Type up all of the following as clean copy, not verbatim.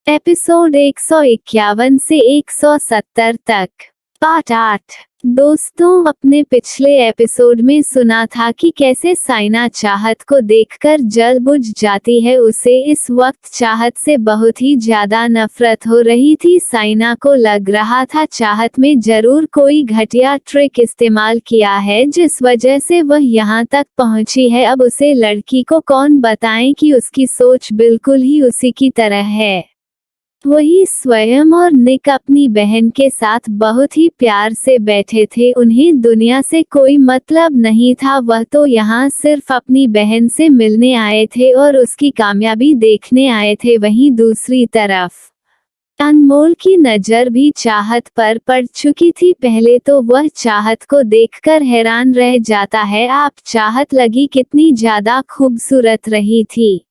Episode 151 से 170 तक। Part 8। दोस्तों, अपने पिछले एपिसोड में सुना था कि कैसे साइना चाहत को देखकर जल बुझ जाती है। उसे इस वक्त चाहत से बहुत ही ज्यादा नफरत हो रही थी। साइना को लग रहा था चाहत में जरूर कोई घटिया ट्रिक इस्तेमाल किया है जिस वजह से वह यहाँ तक पहुँची है। अब उसे लड़की को कौन बताएं कि उसकी सोच बिल्कुल ही उसी की तरह है। वही स्वयं और निक अपनी बहन के साथ बहुत ही प्यार से बैठे थे। उन्हें दुनिया से कोई मतलब नहीं था। वह तो यहाँ सिर्फ अपनी बहन से मिलने आए थे और उसकी कामयाबी देखने आए थे। वहीं दूसरी तरफ अनमोल की नज़र भी चाहत पर पड़ चुकी थी। पहले तो वह चाहत को देखकर हैरान रह जाता है। आप चाहत लगी कितनी ज्यादा खूबसूरत रही थी।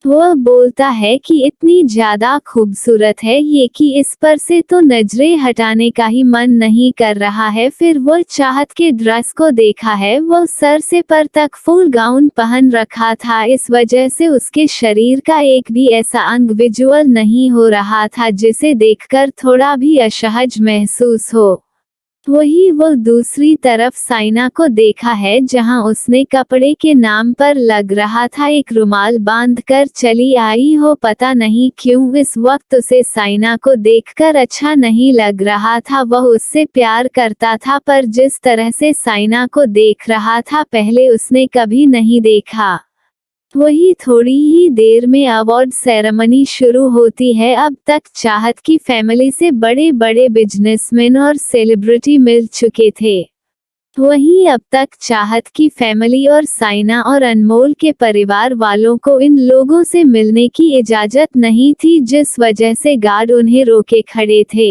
वह बोलता है कि इतनी ज्यादा खूबसूरत है ये कि इस पर से तो नजरें हटाने का ही मन नहीं कर रहा है। फिर वह चाहत के ड्रेस को देखा है। वह सर से पर तक फुल गाउन पहन रखा था। इस वजह से उसके शरीर का एक भी ऐसा अंग विजुअल नहीं हो रहा था जिसे देखकर थोड़ा भी असहज महसूस हो। वही वह दूसरी तरफ साइना को देखा है जहां उसने कपड़े के नाम पर लग रहा था एक रुमाल बांध कर चली आई हो। पता नहीं क्यों इस वक्त उसे साइना को देखकर अच्छा नहीं लग रहा था। वह उससे प्यार करता था पर जिस तरह से साइना को देख रहा था पहले उसने कभी नहीं देखा। वही थोड़ी ही देर में अवार्ड सेरेमनी शुरू होती है। अब तक चाहत की फैमिली से बड़े बड़े बिजनेसमैन और सेलिब्रिटी मिल चुके थे। वहीं अब तक चाहत की फैमिली और साइना और अनमोल के परिवार वालों को इन लोगों से मिलने की इजाजत नहीं थी जिस वजह से गार्ड उन्हें रोके खड़े थे।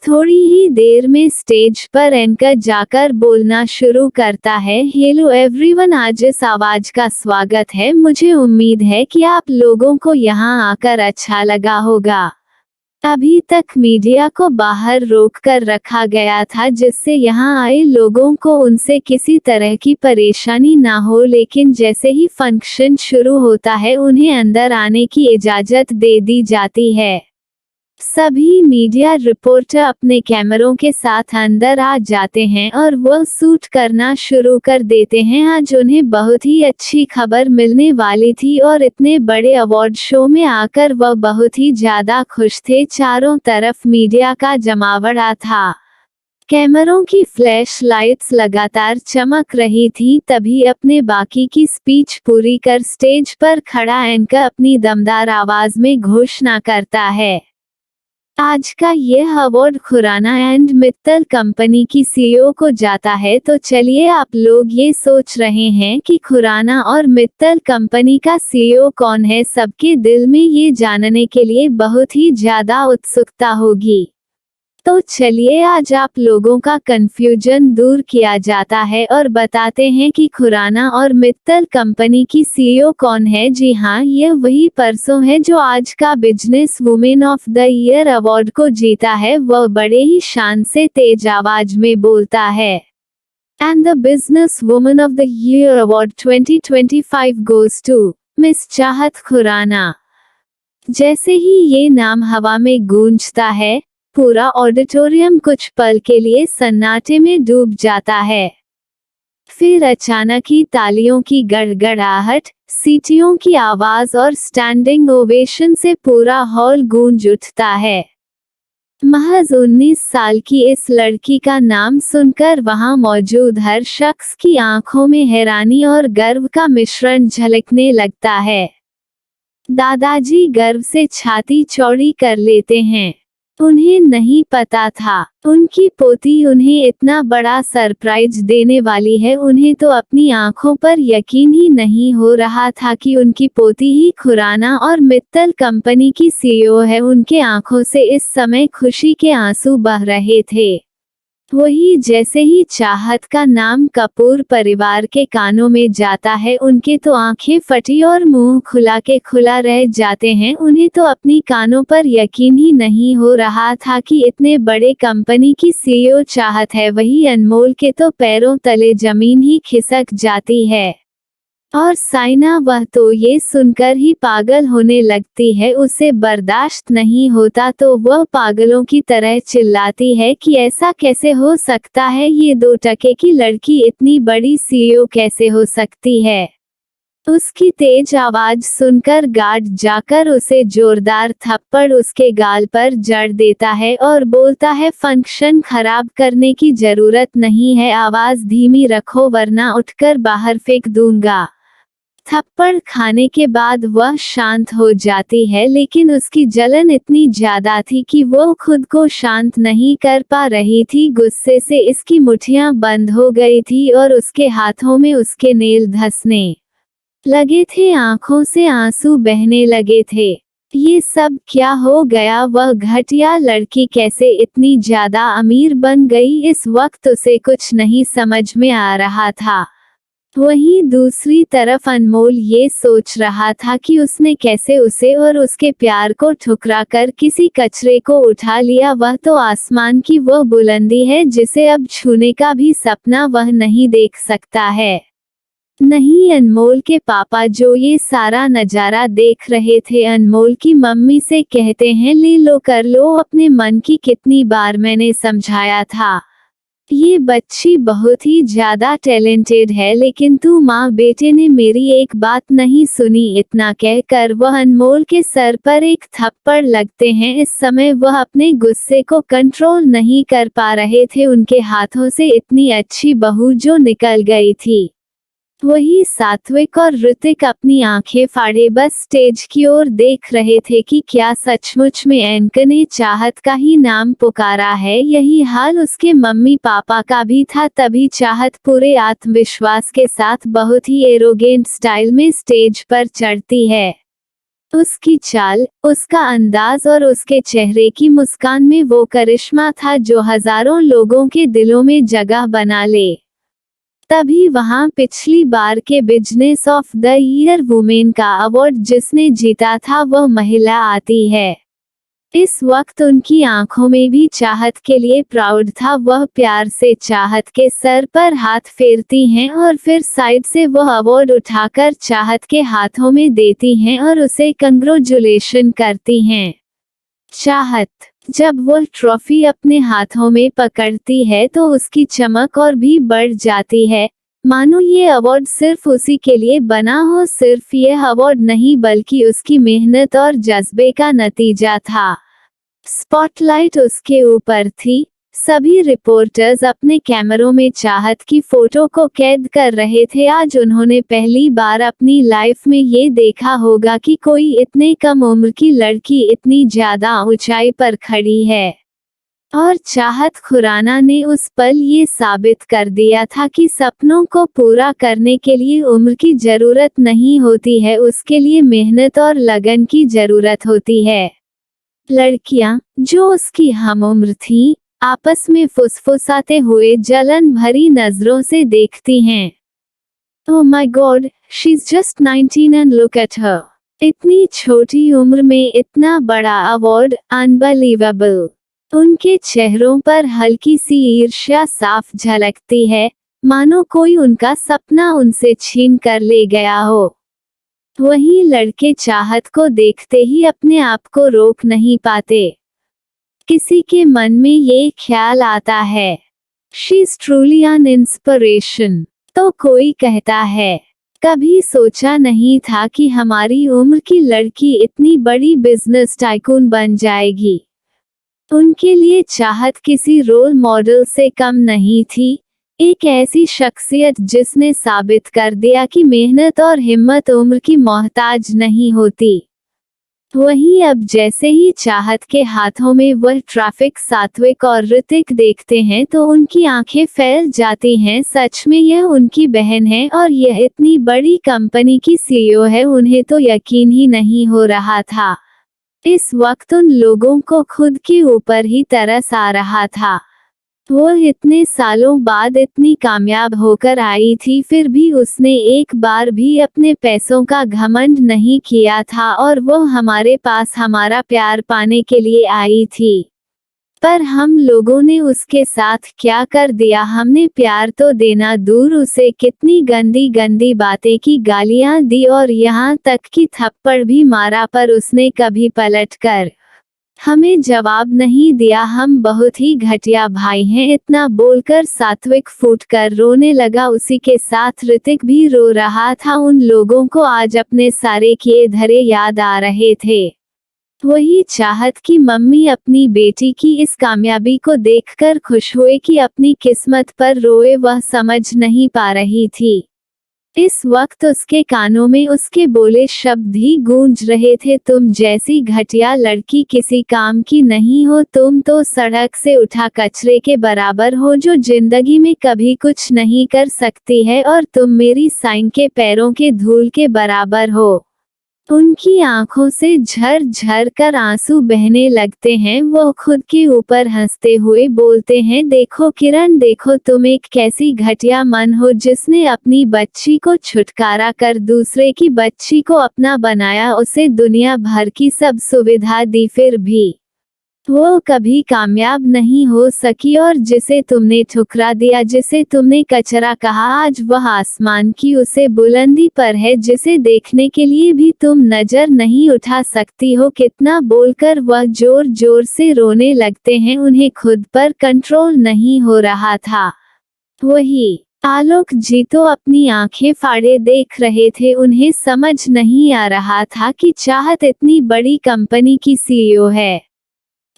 थोड़ी ही देर में स्टेज पर एंकर जाकर बोलना शुरू करता है। हेलो एवरीवन, आज इस आवाज का स्वागत है। मुझे उम्मीद है कि आप लोगों को यहाँ आकर अच्छा लगा होगा। अभी तक मीडिया को बाहर रोक कर रखा गया था जिससे यहाँ आए लोगों को उनसे किसी तरह की परेशानी ना हो, लेकिन जैसे ही फंक्शन शुरू होता है उन्हें अंदर आने की इजाजत दे दी जाती है। सभी मीडिया रिपोर्टर अपने कैमरों के साथ अंदर आ जाते हैं और वह शूट करना शुरू कर देते हैं। आज उन्हें बहुत ही अच्छी खबर मिलने वाली थी और इतने बड़े अवार्ड शो में आकर वह बहुत ही ज्यादा खुश थे। चारों तरफ मीडिया का जमावड़ा था। कैमरों की फ्लैश लाइट्स लगातार चमक रही थी। तभी अपने बाकी की स्पीच पूरी कर स्टेज पर खड़ा एंकर अपनी दमदार आवाज में घोषणा करता है, आज का यह award Khurana and Mittal company की सीईओ को जाता है। तो चलिए, आप लोग ये सोच रहे हैं कि खुराना और मित्तल कंपनी का सीईओ कौन है। सबके दिल में ये जानने के लिए बहुत ही ज्यादा उत्सुकता होगी। तो चलिए, आज आप लोगों का कंफ्यूजन दूर किया जाता है और बताते हैं कि खुराना और मित्तल कंपनी की सीईओ कौन है। जी हाँ, यह वही पर्सन है जो आज का business women of the year award को जीता है। वह बड़े ही शान से तेज आवाज में बोलता है, and the business women of the year award 2025 goes to miss Chahat Khurana. जैसे ही ये नाम हवा में गूंजता है, पूरा ऑडिटोरियम कुछ पल के लिए सन्नाटे में डूब जाता है। फिर अचानक ही तालियों की गड़गड़ाहट, सीटियों की आवाज और स्टैंडिंग ओवेशन से पूरा हॉल गूंज उठता है। महज 19 साल की इस लड़की का नाम सुनकर वहां मौजूद हर शख्स की आंखों में हैरानी और गर्व का मिश्रण झलकने लगता है। दादाजी गर्व से छाती चौड़ी कर लेते हैं। उन्हें नहीं पता था उनकी पोती उन्हें इतना बड़ा सरप्राइज देने वाली है। उन्हें तो अपनी आंखों पर यकीन ही नहीं हो रहा था कि उनकी पोती ही खुराना और मित्तल कंपनी की सीईओ है। उनके आंखों से इस समय खुशी के आंसू बह रहे थे। वही जैसे ही चाहत का नाम कपूर परिवार के कानों में जाता है, उनके तो आंखें फटी और मुंह खुला के खुला रह जाते हैं। उन्हें तो अपनी कानों पर यकीन ही नहीं हो रहा था कि इतने बड़े कंपनी की सीईओ चाहत है। वही अनमोल के तो पैरों तले जमीन ही खिसक जाती है। और साइना वह तो ये सुनकर ही पागल होने लगती है, उसे बर्दाश्त नहीं होता तो वह पागलों की तरह चिल्लाती है कि ऐसा कैसे हो सकता है, ये 2 टके की लड़की इतनी बड़ी सीईओ कैसे हो सकती है। उसकी तेज आवाज सुनकर गार्ड जाकर उसे जोरदार थप्पड़ उसके गाल पर जड़ देता है और बोलता है, फंक्शन खराब करने की जरूरत नहीं है, आवाज धीमी रखो वरना उठकर बाहर फेंक दूंगा। थप्पड़ खाने के बाद वह शांत हो जाती है, लेकिन उसकी जलन इतनी ज्यादा थी कि वो खुद को शांत नहीं कर पा रही थी। गुस्से से इसकी मुट्ठियां बंद हो गई थी और उसके हाथों में उसके नेल धंसने लगे थे, आंखों से आंसू बहने लगे थे। ये सब क्या हो गया? वह घटिया लड़की कैसे इतनी ज्यादा अमीर बन गई? इस वक्त उसे कुछ नहीं समझ में आ रहा था। वहीं दूसरी तरफ अनमोल ये सोच रहा था कि उसने कैसे उसे और उसके प्यार को ठुकराकर किसी कचरे को उठा लिया। वह तो आसमान की वो बुलंदी है जिसे अब छूने का भी सपना वह नहीं देख सकता है। नहीं, अनमोल के पापा जो ये सारा नजारा देख रहे थे, अनमोल की मम्मी से कहते हैं, ले लो कर लो अपने मन की, कितनी बार मैंने समझाया था, ये बच्ची बहुत ही ज्यादा टैलेंटेड है, लेकिन तू माँ बेटे ने मेरी एक बात नहीं सुनी। इतना कहकर वह अनमोल के सर पर एक थप्पड़ लगते हैं। इस समय वह अपने गुस्से को कंट्रोल नहीं कर पा रहे थे, उनके हाथों से इतनी अच्छी बहू जो निकल गई थी। वही सात्विक और ऋतिक अपनी आंखें फाड़े बस स्टेज की ओर देख रहे थे कि क्या सचमुच में एंकर ने चाहत का ही नाम पुकारा है। यही हाल उसके मम्मी पापा का भी था। तभी चाहत पूरे आत्मविश्वास के साथ बहुत ही एरोगेंट स्टाइल में स्टेज पर चढ़ती है। उसकी चाल, उसका अंदाज और उसके चेहरे की मुस्कान में वो करिश्मा था जो हजारों लोगों के दिलों में जगह बना ले। तभी वहां पिछली बार के business of the year women का अवार्ड जिसने जीता था वह महिला आती है। इस वक्त उनकी आंखों में भी चाहत के लिए प्राउड था। वह प्यार से चाहत के सर पर हाथ फेरती हैं और फिर साइड से वह अवार्ड उठाकर चाहत के हाथों में देती हैं और उसे कंग्रेचुलेशन करती हैं। चाहत जब वह ट्रॉफी अपने हाथों में पकड़ती है तो उसकी चमक और भी बढ़ जाती है, मानो ये अवार्ड सिर्फ उसी के लिए बना हो। सिर्फ यह अवार्ड नहीं बल्कि उसकी मेहनत और जज्बे का नतीजा था। स्पॉटलाइट उसके ऊपर थी। सभी रिपोर्टर्स अपने कैमरों में चाहत की फोटो को कैद कर रहे थे। आज उन्होंने पहली बार अपनी लाइफ में ये देखा होगा कि कोई इतने कम उम्र की लड़की इतनी ज्यादा ऊंचाई पर खड़ी है। और चाहत खुराना ने उस पल ये साबित कर दिया था कि सपनों को पूरा करने के लिए उम्र की जरूरत नहीं होती है, उसके लिए मेहनत और लगन की जरूरत होती है। लड़कियां जो उसकी हमउम्र थीं, आपस में फुसफुसाते हुए जलन भरी नजरों से देखती हैं। Oh my God, she is just 19 and look at her. इतनी छोटी उम्र में इतना बड़ा अवार्ड, अनबिलीवेबल। उनके चेहरों पर हल्की सी ईर्ष्या साफ झलकती है, मानो कोई उनका सपना उनसे छीन कर ले गया हो। वहीं लड़के चाहत को देखते ही अपने आप को रोक नहीं पाते। किसी के मन में ये ख्याल आता है, she is truly an inspiration. तो कोई कहता है, कभी सोचा नहीं था कि हमारी उम्र की लड़की इतनी बड़ी बिजनेस टाइकून बन जाएगी। उनके लिए चाहत किसी रोल मॉडल से कम नहीं थी, एक ऐसी शख्सियत जिसने साबित कर दिया कि मेहनत और हिम्मत उम्र की मोहताज नहीं होती। वहीं अब जैसे ही चाहत के हाथों में वह ट्रैफिक सात्विक और ऋतिक देखते हैं तो उनकी आंखें फैल जाती हैं। सच में यह उनकी बहन है और यह इतनी बड़ी कंपनी की सीईओ है, उन्हें तो यकीन ही नहीं हो रहा था। इस वक्त उन लोगों को खुद के ऊपर ही तरस आ रहा था। वो इतने सालों बाद इतनी कामयाब होकर आई थी, फिर भी उसने एक बार भी अपने पैसों का घमंड नहीं किया था और वो हमारे पास हमारा प्यार पाने के लिए आई थी। पर हम लोगों ने उसके साथ क्या कर दिया, हमने प्यार तो देना दूर उसे कितनी गंदी गंदी बातें की, गालियां दी और यहाँ तक कि थप्पड़ भी मारा, पर उसने कभी पलट कर हमें जवाब नहीं दिया। हम बहुत ही घटिया भाई हैं। इतना बोलकर सात्विक फूट कर रोने लगा। उसी के साथ ऋतिक भी रो रहा था। उन लोगों को आज अपने सारे किए धरे याद आ रहे थे। वही चाहत कि मम्मी अपनी बेटी की इस कामयाबी को देखकर खुश हुए कि अपनी किस्मत पर रोए, वह समझ नहीं पा रही थी। इस वक्त उसके कानों में उसके बोले शब्द ही गूंज रहे थे, तुम जैसी घटिया लड़की किसी काम की नहीं हो, तुम तो सड़क से उठा कचरे के बराबर हो जो जिंदगी में कभी कुछ नहीं कर सकती है, और तुम मेरी साईं के पैरों के धूल के बराबर हो। उनकी आंखों से झर झर कर आंसू बहने लगते हैं। वो खुद के ऊपर हंसते हुए बोलते हैं, देखो किरण, देखो तुम एक कैसी घटिया मन हो जिसने अपनी बच्ची को छुटकारा कर दूसरे की बच्ची को अपना बनाया, उसे दुनिया भर की सब सुविधा दी, फिर भी वो कभी कामयाब नहीं हो सकी। और जिसे तुमने ठुकरा दिया, जिसे तुमने कचरा कहा, आज वह आसमान की उसे बुलंदी पर है जिसे देखने के लिए भी तुम नजर नहीं उठा सकती हो। कितना बोलकर वह जोर जोर से रोने लगते हैं। उन्हें खुद पर कंट्रोल नहीं हो रहा था। वही आलोक जी तो अपनी आंखें फाड़े देख रहे थे। उन्हें समझ नहीं आ रहा था कि चाहत इतनी बड़ी कंपनी की सीईओ है।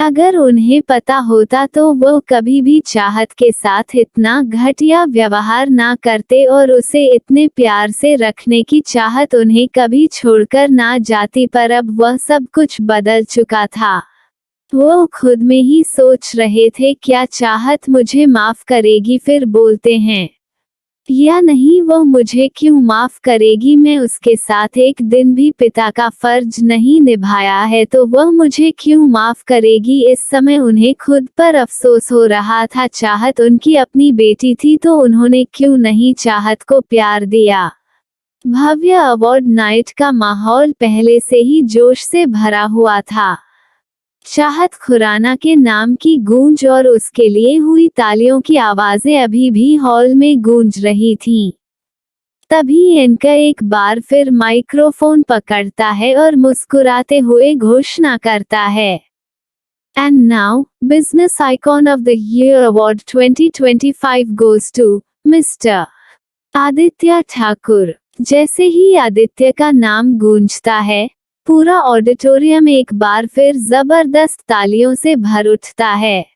अगर उन्हें पता होता तो वो कभी भी चाहत के साथ इतना घटिया व्यवहार ना करते और उसे इतने प्यार से रखने की चाहत उन्हें कभी छोड़कर ना जाती, पर अब वह सब कुछ बदल चुका था। वो खुद में ही सोच रहे थे, क्या चाहत मुझे माफ करेगी? फिर बोलते हैं या नहीं, वो मुझे क्यों माफ करेगी? मैं उसके साथ एक दिन भी पिता का फर्ज नहीं निभाया है तो वह मुझे क्यों माफ करेगी? इस समय उन्हें खुद पर अफसोस हो रहा था। चाहत उनकी अपनी बेटी थी तो उन्होंने क्यों नहीं चाहत को प्यार दिया। भव्य अवार्ड नाइट का माहौल पहले से ही जोश से भरा हुआ था। चाहत खुराना के नाम की गूंज और उसके लिए हुई तालियों की आवाजें अभी भी हॉल में गूंज रही थीं। तभी इनका एक बार फिर माइक्रोफोन पकड़ता है और मुस्कुराते हुए घोषणा करता है, and now business icon of the year award 2025 goes to mister Aditya Thakur. जैसे ही आदित्य का नाम गूंजता है, पूरा ऑडिटोरियम एक बार फिर जबरदस्त तालियों से भर उठता है।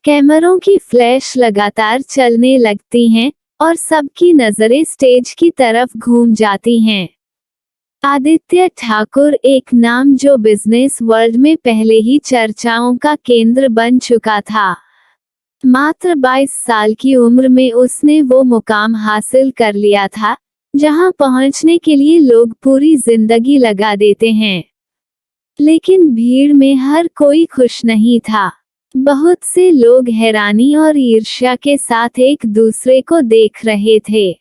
कैमरों की फ्लैश लगातार चलने लगती हैं और सबकी नजरें स्टेज की तरफ घूम जाती हैं। आदित्य ठाकुर एक नाम जो बिजनेस वर्ल्ड में पहले ही चर्चाओं का केंद्र बन चुका था। मात्र 22 साल की उम्र में उसने वो मुकाम हासिल कर लिया था जहां पहुंचने के लिए लोग पूरी जिंदगी लगा देते हैं। लेकिन भीड़ में हर कोई खुश नहीं था। बहुत से लोग हैरानी और ईर्ष्या के साथ एक दूसरे को देख रहे थे।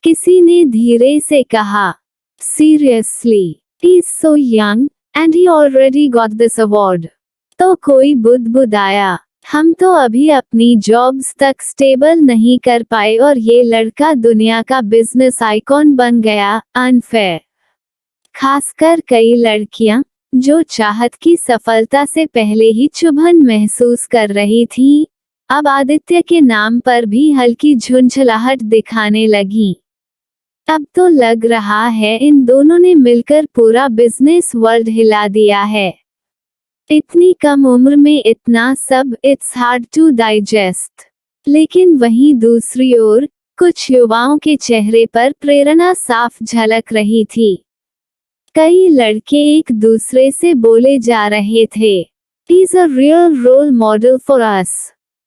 किसी ने धीरे से कहा, seriously, he is so young and he already got this award. तो कोई बुदबुदाया, हम तो अभी अपनी जॉब्स तक स्टेबल नहीं कर पाए और ये लड़का दुनिया का बिजनेस आइकॉन बन गया। अनफेयर। खासकर कई लड़कियां जो चाहत की सफलता से पहले ही चुभन महसूस कर रही थीं, अब आदित्य के नाम पर भी हल्की झुंझलाहट दिखाने लगीं। अब तो लग रहा है इन दोनों ने मिलकर पूरा बिजनेस वर्ल्ड हिला दिया है। इतनी कम उम्र में इतना सब, इट्स हार्ड टू डाइजेस्ट। लेकिन वहीं दूसरी ओर कुछ युवाओं के चेहरे पर प्रेरणा साफ झलक रही थी। कई लड़के एक दूसरे से बोले जा रहे थे, he is a real role model for us.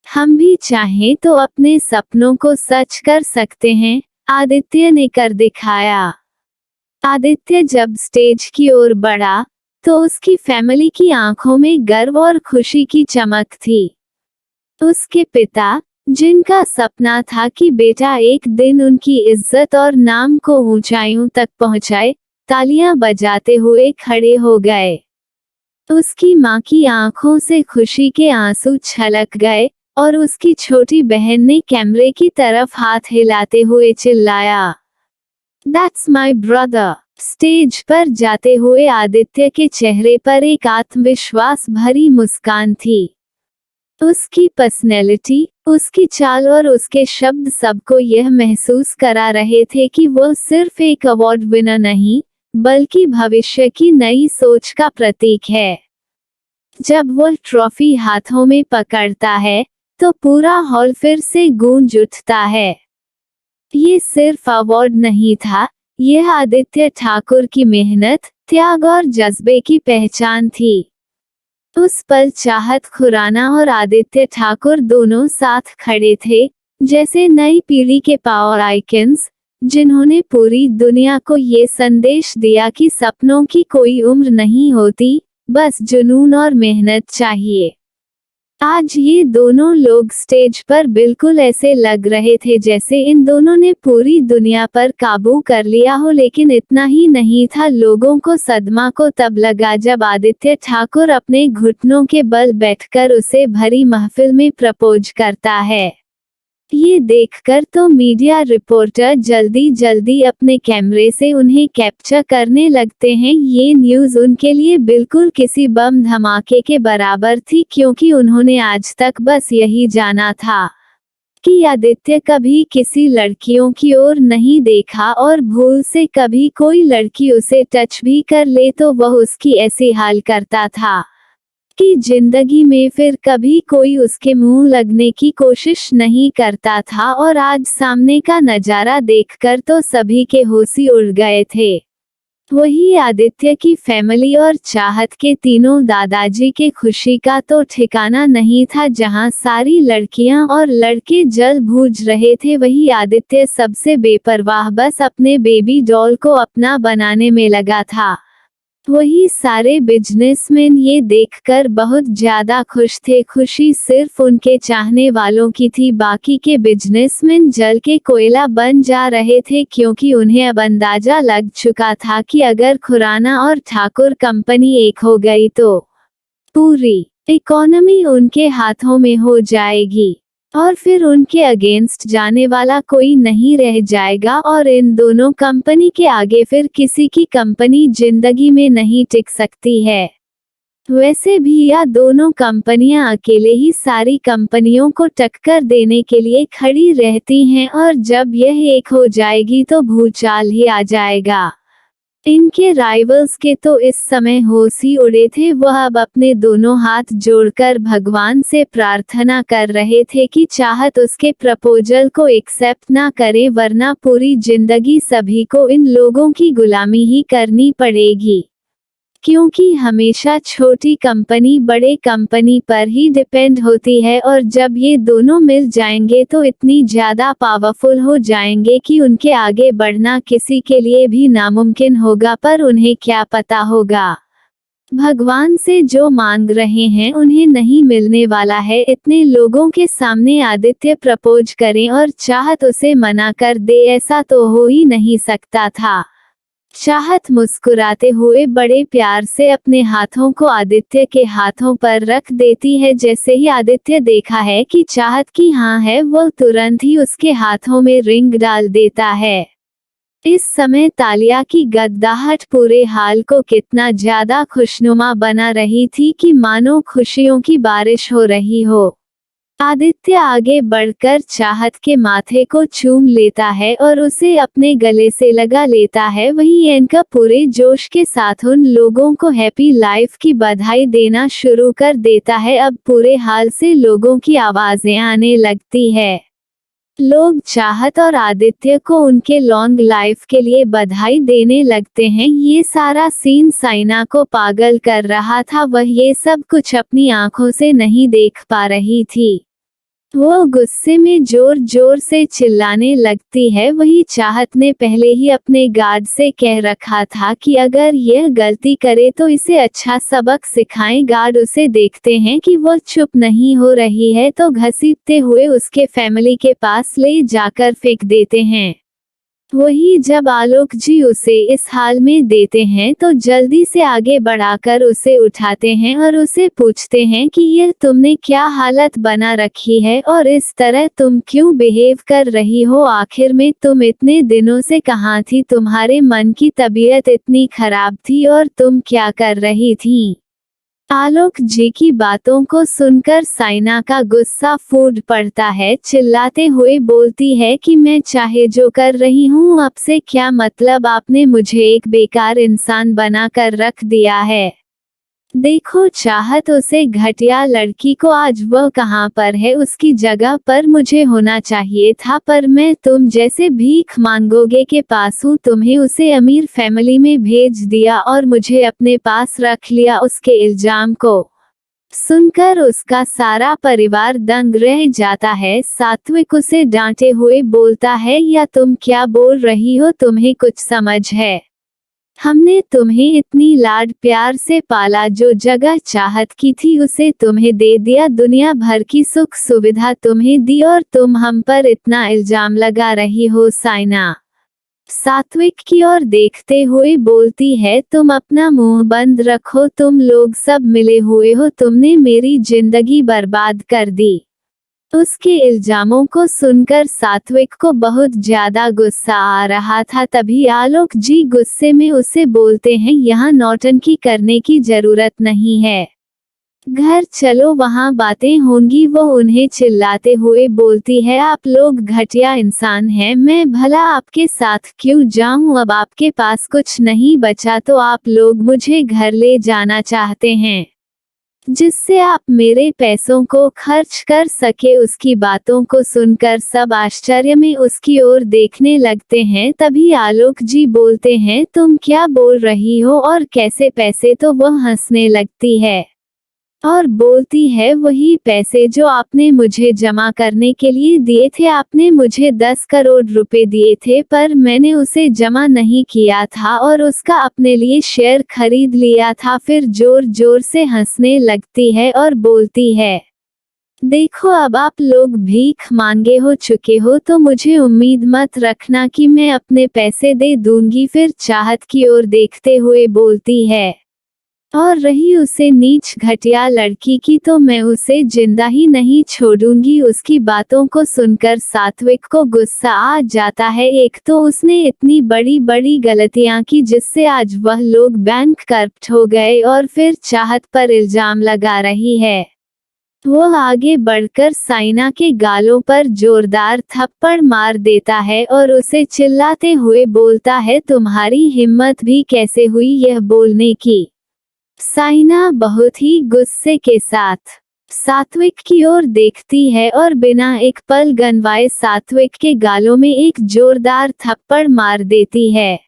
हम भी चाहें तो अपने सपनों को सच कर सकते हैं, आदित्य ने कर दिखाया। आदित्य जब स्टेज की ओर बढ़ा तो उसकी फैमिली की आंखों में गर्व और खुशी की चमक थी। उसके पिता, जिनका सपना था कि बेटा एक दिन उनकी इज्जत और नाम को ऊंचाइयों तक पहुंचाए, तालियां बजाते हुए खड़े हो गए। उसकी माँ की आंखों से खुशी के आंसू छलक गए और उसकी छोटी बहन ने कैमरे की तरफ हाथ हिलाते हुए चिल्लाया, "That's my brother!" स्टेज पर जाते हुए आदित्य के चेहरे पर एक आत्मविश्वास भरी मुस्कान थी। उसकी पर्सनैलिटी, उसकी चाल और उसके शब्द सबको यह महसूस करा रहे थे कि वो सिर्फ एक अवार्ड विनर नहीं, बल्कि भविष्य की नई सोच का प्रतीक है। जब वो ट्रॉफी हाथों में पकड़ता है, तो पूरा हॉल फिर से गूंज उठता है। ये सिर्फ अवार्ड नहीं था, यह आदित्य ठाकुर की मेहनत, त्याग और जज्बे की पहचान थी। उस पल चाहत खुराना और आदित्य ठाकुर दोनों साथ खड़े थे, जैसे नई पीढ़ी के पावर आइकन्स, जिन्होंने पूरी दुनिया को ये संदेश दिया कि सपनों की कोई उम्र नहीं होती, बस जुनून और मेहनत चाहिए। आज ये दोनों लोग स्टेज पर बिल्कुल ऐसे लग रहे थे जैसे इन दोनों ने पूरी दुनिया पर काबू कर लिया हो, लेकिन इतना ही नहीं था, लोगों को सदमा को तब लगा जब आदित्य ठाकुर अपने घुटनों के बल बैठकर उसे भरी महफिल में प्रपोज करता है। ये देखकर तो मीडिया रिपोर्टर जल्दी जल्दी अपने कैमरे से उन्हें कैप्चर करने लगते हैं। ये न्यूज़ उनके लिए बिल्कुल किसी बम धमाके के बराबर थी, क्योंकि उन्होंने आज तक बस यही जाना था कि आदित्य कभी किसी लड़कियों की ओर नहीं देखा और भूल से कभी कोई लड़की उसे टच भी कर ले तो वह उसकी ऐसी हाल करता था कि जिंदगी में फिर कभी कोई उसके मुंह लगने की कोशिश नहीं करता था। और आज सामने का नजारा देखकर तो सभी के होश ही उड़ गए थे। वही आदित्य की फैमिली और चाहत के तीनों दादाजी के खुशी का तो ठिकाना नहीं था। जहां सारी लड़कियां और लड़के जल बूझ रहे थे, वही आदित्य सबसे बेपरवाह बस अपने बेबी डॉल को अपना बनाने में लगा था। वही सारे बिजनेसमैन ये देखकर बहुत ज्यादा खुश थे। खुशी सिर्फ उनके चाहने वालों की थी, बाकी के बिजनेसमैन जल के कोयला बन जा रहे थे, क्योंकि उन्हें अब अंदाजा लग चुका था कि अगर खुराना और ठाकुर कंपनी एक हो गई तो पूरी इकोनॉमी उनके हाथों में हो जाएगी और फिर उनके अगेंस्ट जाने वाला कोई नहीं रह जाएगा और इन दोनों कंपनी के आगे फिर किसी की कंपनी जिंदगी में नहीं टिक सकती है। वैसे भी यह दोनों कंपनियां अकेले ही सारी कंपनियों को टक्कर देने के लिए खड़ी रहती हैं और जब यह एक हो जाएगी तो भूचाल ही आ जाएगा। इनके राइवल्स के तो इस समय होश ही उड़े थे। वह अब अपने दोनों हाथ जोड़कर भगवान से प्रार्थना कर रहे थे कि चाहत उसके प्रपोजल को एक्सेप्ट ना करे, वरना पूरी जिंदगी सभी को इन लोगों की गुलामी ही करनी पड़ेगी। क्योंकि हमेशा छोटी कंपनी बड़े कंपनी पर ही डिपेंड होती है और जब ये दोनों मिल जाएंगे तो इतनी ज्यादा पावरफुल हो जाएंगे कि उनके आगे बढ़ना किसी के लिए भी नामुमकिन होगा। पर उन्हें क्या पता होगा, भगवान से जो मांग रहे हैं उन्हें नहीं मिलने वाला है। इतने लोगों के सामने आदित्य प्रपोज करें और चाहत उसे मना कर दे, ऐसा तो हो ही नहीं सकता था। चाहत मुस्कुराते हुए बड़े प्यार से अपने हाथों को आदित्य के हाथों पर रख देती है। जैसे ही आदित्य देखा है कि चाहत की हाँ है, वो तुरंत ही उसके हाथों में रिंग डाल देता है। इस समय तालिया की गदगदाहट पूरे हाल को कितना ज्यादा खुशनुमा बना रही थी कि मानो खुशियों की बारिश हो रही हो। आदित्य आगे बढ़कर चाहत के माथे को चूम लेता है और उसे अपने गले से लगा लेता है। वही एनका पूरे जोश के साथ उन लोगों को हैप्पी लाइफ की बधाई देना शुरू कर देता है। अब पूरे हाल से लोगों की आवाजें आने लगती है। लोग चाहत और आदित्य को उनके लॉन्ग लाइफ के लिए बधाई देने लगते हैं। ये सारा सीन साइना को पागल कर रहा था। वह ये सब कुछ अपनी आंखों से नहीं देख पा रही थी। वो गुस्से में जोर जोर से चिल्लाने लगती है। वही चाहत ने पहले ही अपने गार्ड से कह रखा था कि अगर यह गलती करे तो इसे अच्छा सबक सिखाएं। गार्ड उसे देखते हैं कि वो चुप नहीं हो रही है तो घसीटते हुए उसके फैमिली के पास ले जाकर फेंक देते हैं। वही जब आलोक जी उसे इस हाल में देते हैं तो जल्दी से आगे बढ़ाकर उसे उठाते हैं और उसे पूछते हैं कि ये तुमने क्या हालत बना रखी है और इस तरह तुम क्यों बिहेव कर रही हो, आखिर में तुम इतने दिनों से कहाँ थी, तुम्हारे मन की तबीयत इतनी खराब थी और तुम क्या कर रही थी। आलोक जी की बातों को सुनकर साइना का गुस्सा फूट पड़ता है, चिल्लाते हुए बोलती है कि मैं चाहे जो कर रही हूँ, आपसे क्या मतलब, आपने मुझे एक बेकार इंसान बना कर रख दिया है। देखो चाहत उसे घटिया लड़की को, आज वह कहाँ पर है, उसकी जगह पर मुझे होना चाहिए था, पर मैं तुम जैसे भीख मांगोगे के पास हूँ, तुम्हें उसे अमीर फैमिली में भेज दिया और मुझे अपने पास रख लिया। उसके इल्जाम को सुनकर उसका सारा परिवार दंग रह जाता है। सात्विक उसे डांटे हुए बोलता है, या तुम क्या बोल रही हो, तुम्हें कुछ समझ है? हमने तुम्हें इतनी लाड प्यार से पाला, जो जगह चाहत की थी उसे तुम्हें दे दिया, दुनिया भर की सुख सुविधा तुम्हें दी और तुम हम पर इतना इल्जाम लगा रही हो। साइना सात्विक की ओर देखते हुए बोलती है, तुम अपना मुंह बंद रखो, तुम लोग सब मिले हुए हो, तुमने मेरी जिंदगी बर्बाद कर दी। उसके इल्जामों को सुनकर सात्विक को बहुत ज्यादा गुस्सा आ रहा था। तभी आलोक जी गुस्से में उसे बोलते हैं, यहाँ नौटंकी करने की जरूरत नहीं है, घर चलो, वहाँ बातें होंगी। वो उन्हें चिल्लाते हुए बोलती है, आप लोग घटिया इंसान हैं, मैं भला आपके साथ क्यों जाऊं, अब आपके पास कुछ नहीं बचा तो आप लोग मुझे घर ले जाना चाहते हैं, जिससे आप मेरे पैसों को खर्च कर सके। उसकी बातों को सुनकर सब आश्चर्य में उसकी ओर देखने लगते हैं। तभी आलोक जी बोलते हैं, तुम क्या बोल रही हो और कैसे पैसे, तो वह हंसने लगती है और बोलती है, वही पैसे जो आपने मुझे जमा करने के लिए दिए थे, आपने मुझे 10 करोड़ रुपए दिए थे, पर मैंने उसे जमा नहीं किया था और उसका अपने लिए शेयर खरीद लिया था। फिर जोर जोर से हंसने लगती है और बोलती है, देखो अब आप लोग भीख मांगे हो चुके हो, तो मुझे उम्मीद मत रखना कि मैं अपने पैसे दे दूंगी। फिर चाहत की ओर देखते हुए बोलती है, और रही उसे नीच घटिया लड़की की, तो मैं उसे जिंदा ही नहीं छोड़ूंगी। उसकी बातों को सुनकर सात्विक को गुस्सा आ जाता है। एक तो उसने इतनी बड़ी बड़ी गलतियां की जिससे आज वह लोग बैंक करप्ट हो गए, और फिर चाहत पर इल्जाम लगा रही है। वो आगे बढ़कर साइना के गालों पर जोरदार थप्पड़ मार देता है और उसे चिल्लाते हुए बोलता है, तुम्हारी हिम्मत भी कैसे हुई यह बोलने की। साइना बहुत ही गुस्से के साथ सात्विक की ओर देखती है और बिना एक पल गनवाए सात्विक के गालों में एक जोरदार थप्पड़ मार देती है।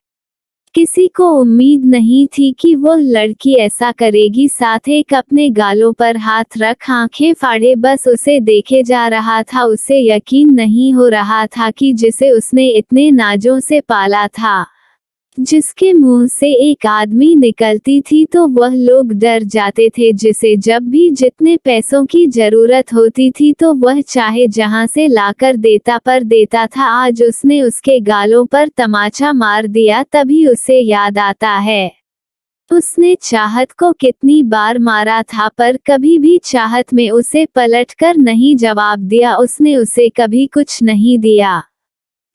किसी को उम्मीद नहीं थी कि वो लड़की ऐसा करेगी। साथ एक अपने गालों पर हाथ रख आंखें फाड़े बस उसे देखे जा रहा था। उसे यकीन नहीं हो रहा था कि जिसे उसने इतने नाजों से पाला था, जिसके मुंह से एक आदमी निकलती थी तो वह लोग डर जाते थे, जिसे जब भी जितने पैसों की जरूरत होती थी तो वह चाहे जहां से लाकर देता पर देता था, आज उसने उसके गालों पर तमाचा मार दिया। तभी उसे याद आता है, उसने चाहत को कितनी बार मारा था पर कभी भी चाहत में उसे पलटकर नहीं जवाब दिया। उसने उसे कभी कुछ नहीं दिया,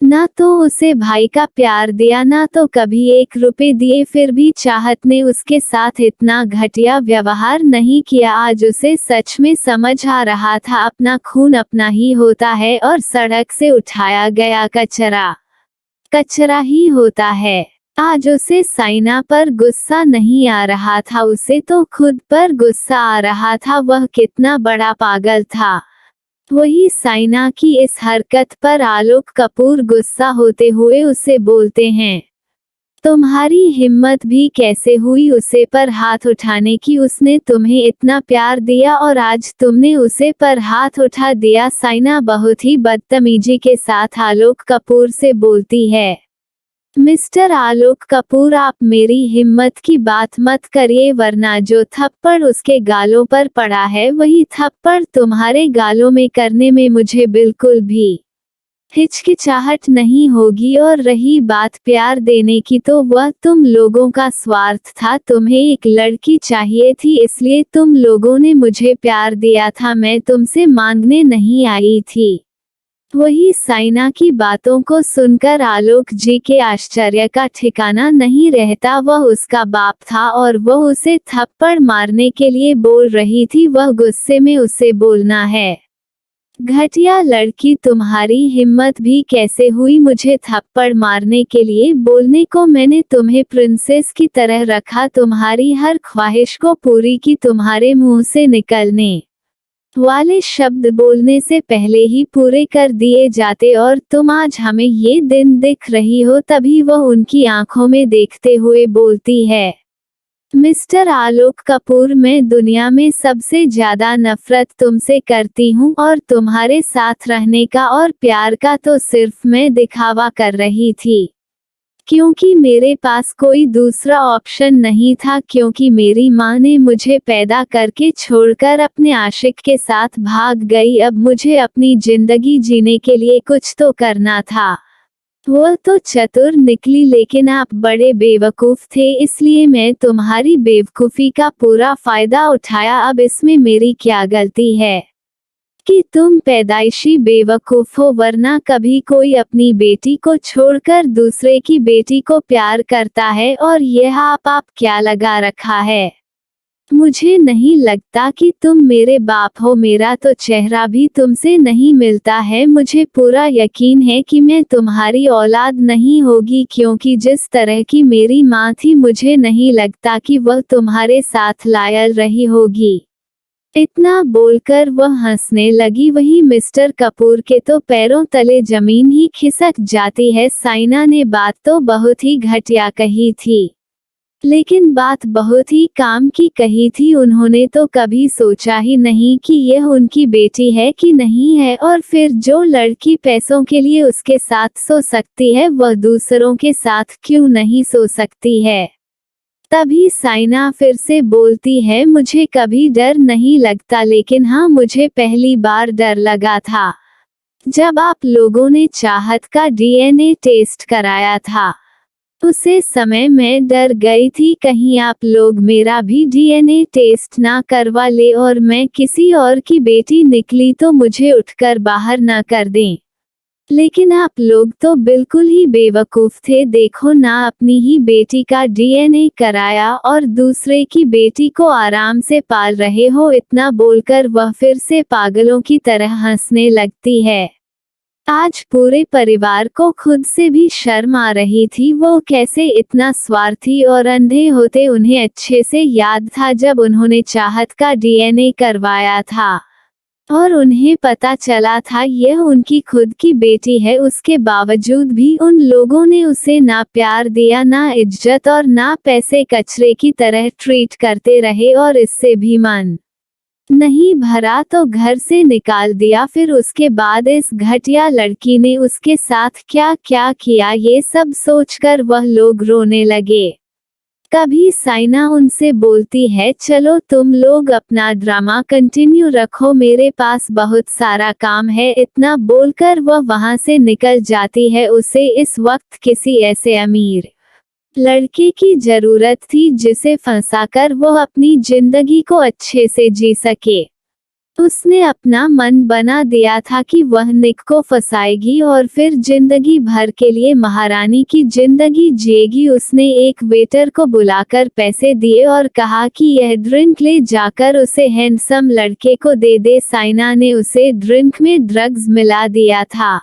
ना तो उसे भाई का प्यार दिया, ना तो कभी 1 रुपए दिए। फिर भी चाहत ने उसके साथ इतना घटिया व्यवहार नहीं किया। आज उसे सच में समझ आ रहा था, अपना खून अपना ही होता है और सड़क से उठाया गया कचरा कचरा ही होता है। आज उसे साइना पर गुस्सा नहीं आ रहा था, उसे तो खुद पर गुस्सा आ रहा था। वह कितना बड़ा पागल था। वही साइना की इस हरकत पर आलोक कपूर गुस्सा होते हुए उसे बोलते हैं, तुम्हारी हिम्मत भी कैसे हुई उसे पर हाथ उठाने की, उसने तुम्हें इतना प्यार दिया और आज तुमने उसे पर हाथ उठा दिया। साइना बहुत ही बदतमीजी के साथ आलोक कपूर से बोलती है, मिस्टर आलोक कपूर, आप मेरी हिम्मत की बात मत करिए, वरना जो थप्पड़ उसके गालों पर पड़ा है वही थप्पड़ तुम्हारे गालों में करने में मुझे बिल्कुल भी हिचकिचाहट नहीं होगी। और रही बात प्यार देने की, तो वह तुम लोगों का स्वार्थ था। तुम्हें एक लड़की चाहिए थी, इसलिए तुम लोगों ने मुझे प्यार दिया था। मैं तुमसे मांगने नहीं आई थी। वही साइना की बातों को सुनकर आलोक जी के आश्चर्य का ठिकाना नहीं रहता। वह उसका बाप था और वह उसे थप्पड़ मारने के लिए बोल रही थी। वह गुस्से में उसे बोलना है, घटिया लड़की, तुम्हारी हिम्मत भी कैसे हुई मुझे थप्पड़ मारने के लिए बोलने को। मैंने तुम्हें प्रिंसेस की तरह रखा, तुम्हारी हर ख्वाहिश को पूरी की। तुम्हारे मुंह से निकलने वाले शब्द बोलने से पहले ही पूरे कर दिए जाते, और तुम आज हमें ये दिन दिख रही हो। तभी वह उनकी आंखों में देखते हुए बोलती है, मिस्टर आलोक कपूर, मैं दुनिया में सबसे ज्यादा नफरत तुमसे करती हूँ, और तुम्हारे साथ रहने का और प्यार का तो सिर्फ मैं दिखावा कर रही थी, क्योंकि मेरे पास कोई दूसरा ऑप्शन नहीं था। क्योंकि मेरी माँ ने मुझे पैदा करके छोड़कर अपने आशिक के साथ भाग गई। अब मुझे अपनी जिंदगी जीने के लिए कुछ तो करना था। वह तो चतुर निकली, लेकिन आप बड़े बेवकूफ थे, इसलिए मैं तुम्हारी बेवकूफी का पूरा फायदा उठाया। अब इसमें मेरी क्या गलती है कि तुम पैदाइशी बेवकूफ हो, वरना कभी कोई अपनी बेटी को छोड़कर दूसरे की बेटी को प्यार करता है। और यह आप क्या लगा रखा है? मुझे नहीं लगता कि तुम मेरे बाप हो। मेरा तो चेहरा भी तुमसे नहीं मिलता है। मुझे पूरा यकीन है कि मैं तुम्हारी औलाद नहीं होगी, क्योंकि जिस तरह की मेरी माँ थी, मुझे नहीं लगता कि वह तुम्हारे साथ लॉयल रही होगी। इतना बोलकर वह हंसने लगी। वही मिस्टर कपूर के तो पैरों तले जमीन ही खिसक जाती है। साइना ने बात तो बहुत ही घटिया कही थी, लेकिन बात बहुत ही काम की कही थी। उन्होंने तो कभी सोचा ही नहीं कि यह उनकी बेटी है कि नहीं है। और फिर जो लड़की पैसों के लिए उसके साथ सो सकती है, वह दूसरों के साथ क्यों नहीं सो सकती है? तभी साइना फिर से बोलती है, मुझे कभी डर नहीं लगता, लेकिन हाँ, मुझे पहली बार डर लगा था जब आप लोगों ने चाहत का डीएनए टेस्ट कराया था। उसे समय मैं डर गई थी कहीं आप लोग मेरा भी डीएनए टेस्ट ना करवा ले और मैं किसी और की बेटी निकली तो मुझे उठकर बाहर ना कर दें। लेकिन आप लोग तो बिल्कुल ही बेवकूफ थे। देखो ना, अपनी ही बेटी का डीएनए कराया और दूसरे की बेटी को आराम से पाल रहे हो। इतना बोलकर वह फिर से पागलों की तरह हंसने लगती है। आज पूरे परिवार को खुद से भी शर्म आ रही थी। वो कैसे इतना स्वार्थी और अंधे होते। उन्हें अच्छे से याद था जब उन्होंने चाहत का डीएनए करवाया था और उन्हें पता चला था यह उनकी खुद की बेटी है। उसके बावजूद भी उन लोगों ने उसे ना प्यार दिया, ना इज्जत, और ना पैसे। कचरे की तरह ट्रीट करते रहे और इससे भी मन नहीं भरा तो घर से निकाल दिया। फिर उसके बाद इस घटिया लड़की ने उसके साथ क्या क्या किया, ये सब सोचकर वह लोग रोने लगे। कभी साइना उनसे बोलती है, चलो तुम लोग अपना ड्रामा कंटिन्यू रखो, मेरे पास बहुत सारा काम है। इतना बोलकर वह वहां से निकल जाती है। उसे इस वक्त किसी ऐसे अमीर लड़के की जरूरत थी जिसे फंसाकर वो अपनी जिंदगी को अच्छे से जी सके। उसने अपना मन बना दिया था कि वह निक को फंसाएगी और फिर जिंदगी भर के लिए महारानी की जिंदगी जिएगी। उसने एक वेटर को बुलाकर पैसे दिए और कहा कि यह ड्रिंक ले जाकर उसे हैंडसम लड़के को दे दे। साइना ने उसे ड्रिंक में ड्रग्स मिला दिया था।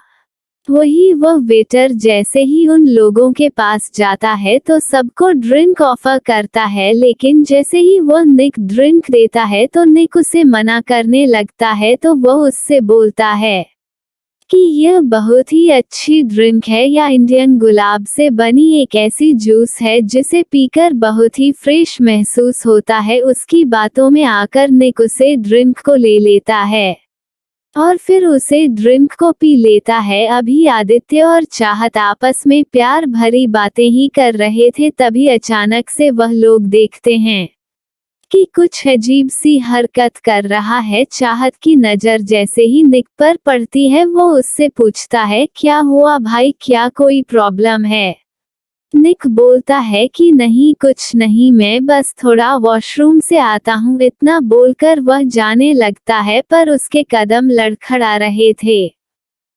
वही वह वेटर जैसे ही उन लोगों के पास जाता है तो सबको ड्रिंक ऑफर करता है, लेकिन जैसे ही वह निक ड्रिंक देता है तो निक उसे मना करने लगता है। तो वह उससे बोलता है कि यह बहुत ही अच्छी ड्रिंक है, या इंडियन गुलाब से बनी एक ऐसी जूस है जिसे पीकर बहुत ही फ्रेश महसूस होता है। उसकी बातों में आकर निक उसे ड्रिंक को ले लेता है और फिर उसे ड्रिंक को पी लेता है। अभी आदित्य और चाहत आपस में प्यार भरी बातें ही कर रहे थे, तभी अचानक से वह लोग देखते हैं कि कुछ अजीब सी हरकत कर रहा है। चाहत की नज़र जैसे ही निक पर पड़ती है वो उससे पूछता है, क्या हुआ भाई, क्या कोई प्रॉब्लम है? निक बोलता है कि नहीं कुछ नहीं, मैं बस थोड़ा वॉशरूम से आता हूँ। इतना बोलकर वह जाने लगता है पर उसके कदम लड़खड़ा रहे थे।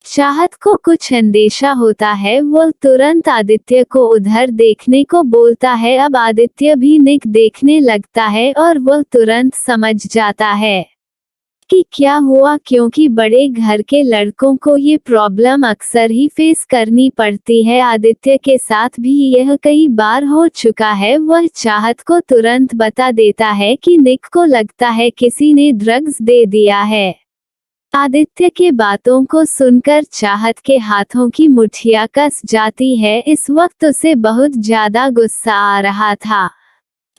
चाहत को कुछ अंदेशा होता है, वो तुरंत आदित्य को उधर देखने को बोलता है। अब आदित्य भी निक देखने लगता है और वह तुरंत समझ जाता है कि क्या हुआ, क्योंकि बड़े घर के लड़कों को ये प्रॉब्लम अक्सर ही फेस करनी पड़ती है। आदित्य के साथ भी यह कई बार हो चुका है। वह चाहत को तुरंत बता देता है कि निक को लगता है किसी ने ड्रग्स दे दिया है। आदित्य के बातों को सुनकर चाहत के हाथों की मुठ्ठियां कस जाती है। इस वक्त उसे बहुत ज्यादा गुस्सा आ रहा था।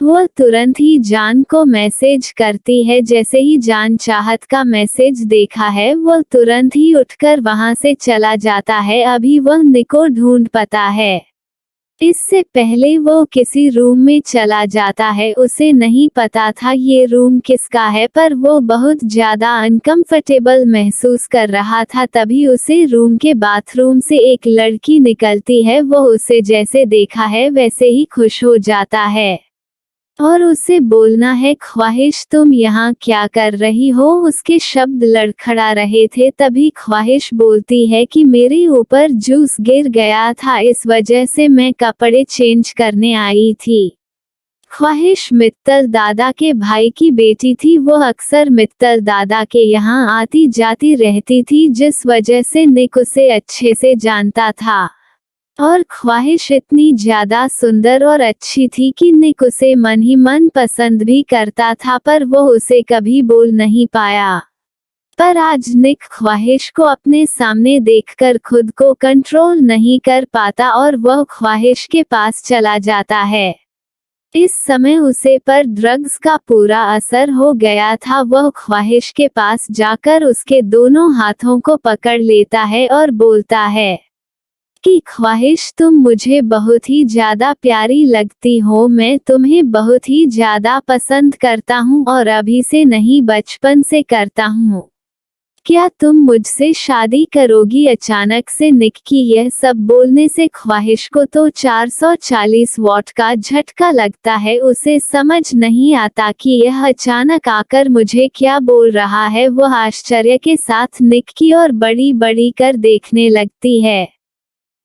वो तुरंत ही जान को मैसेज करती है। जैसे ही जान चाहत का मैसेज देखा है वो तुरंत ही उठकर वहां से चला जाता है। अभी वह निको ढूंढ पाता है। इससे पहले वो किसी रूम में चला जाता है। उसे नहीं पता था ये रूम किसका है, पर वो बहुत ज्यादा अनकंफर्टेबल महसूस कर रहा था। तभी उसे रूम के बाथरूम से एक लड़की निकलती है। वो उसे जैसे देखा है वैसे ही खुश हो जाता है और उसे बोलना है, ख्वाहिश तुम यहाँ क्या कर रही हो? उसके शब्द लड़खड़ा रहे थे। तभी ख्वाहिश बोलती है कि मेरे ऊपर जूस गिर गया था, इस वजह से मैं कपड़े चेंज करने आई थी। ख्वाहिश मित्तल दादा के भाई की बेटी थी। वो अक्सर मित्तल दादा के यहाँ आती जाती रहती थी, जिस वजह से निक उसे अच्छे से जानता था। और ख्वाहिश इतनी ज्यादा सुंदर और अच्छी थी कि निक उसे मन ही मन पसंद भी करता था, पर वो उसे कभी बोल नहीं पाया। पर आज निक ख्वाहिश को अपने सामने देखकर खुद को कंट्रोल नहीं कर पाता और वह ख्वाहिश के पास चला जाता है। इस समय उसे पर ड्रग्स का पूरा असर हो गया था। वह ख्वाहिश के पास जाकर उसके दोनों हाथों को पकड़ लेता है और बोलता है कि ख्वाहिश तुम मुझे बहुत ही ज्यादा प्यारी लगती हो, मैं तुम्हें बहुत ही ज्यादा पसंद करता हूँ और अभी से नहीं बचपन से करता हूँ। क्या तुम मुझसे शादी करोगी? अचानक से निक की यह सब बोलने से ख्वाहिश को तो 440 वॉट का झटका लगता है। उसे समझ नहीं आता कि यह अचानक आकर मुझे क्या बोल रहा है। वह आश्चर्य के साथ निक की ओर बड़ी बड़ी कर देखने लगती है।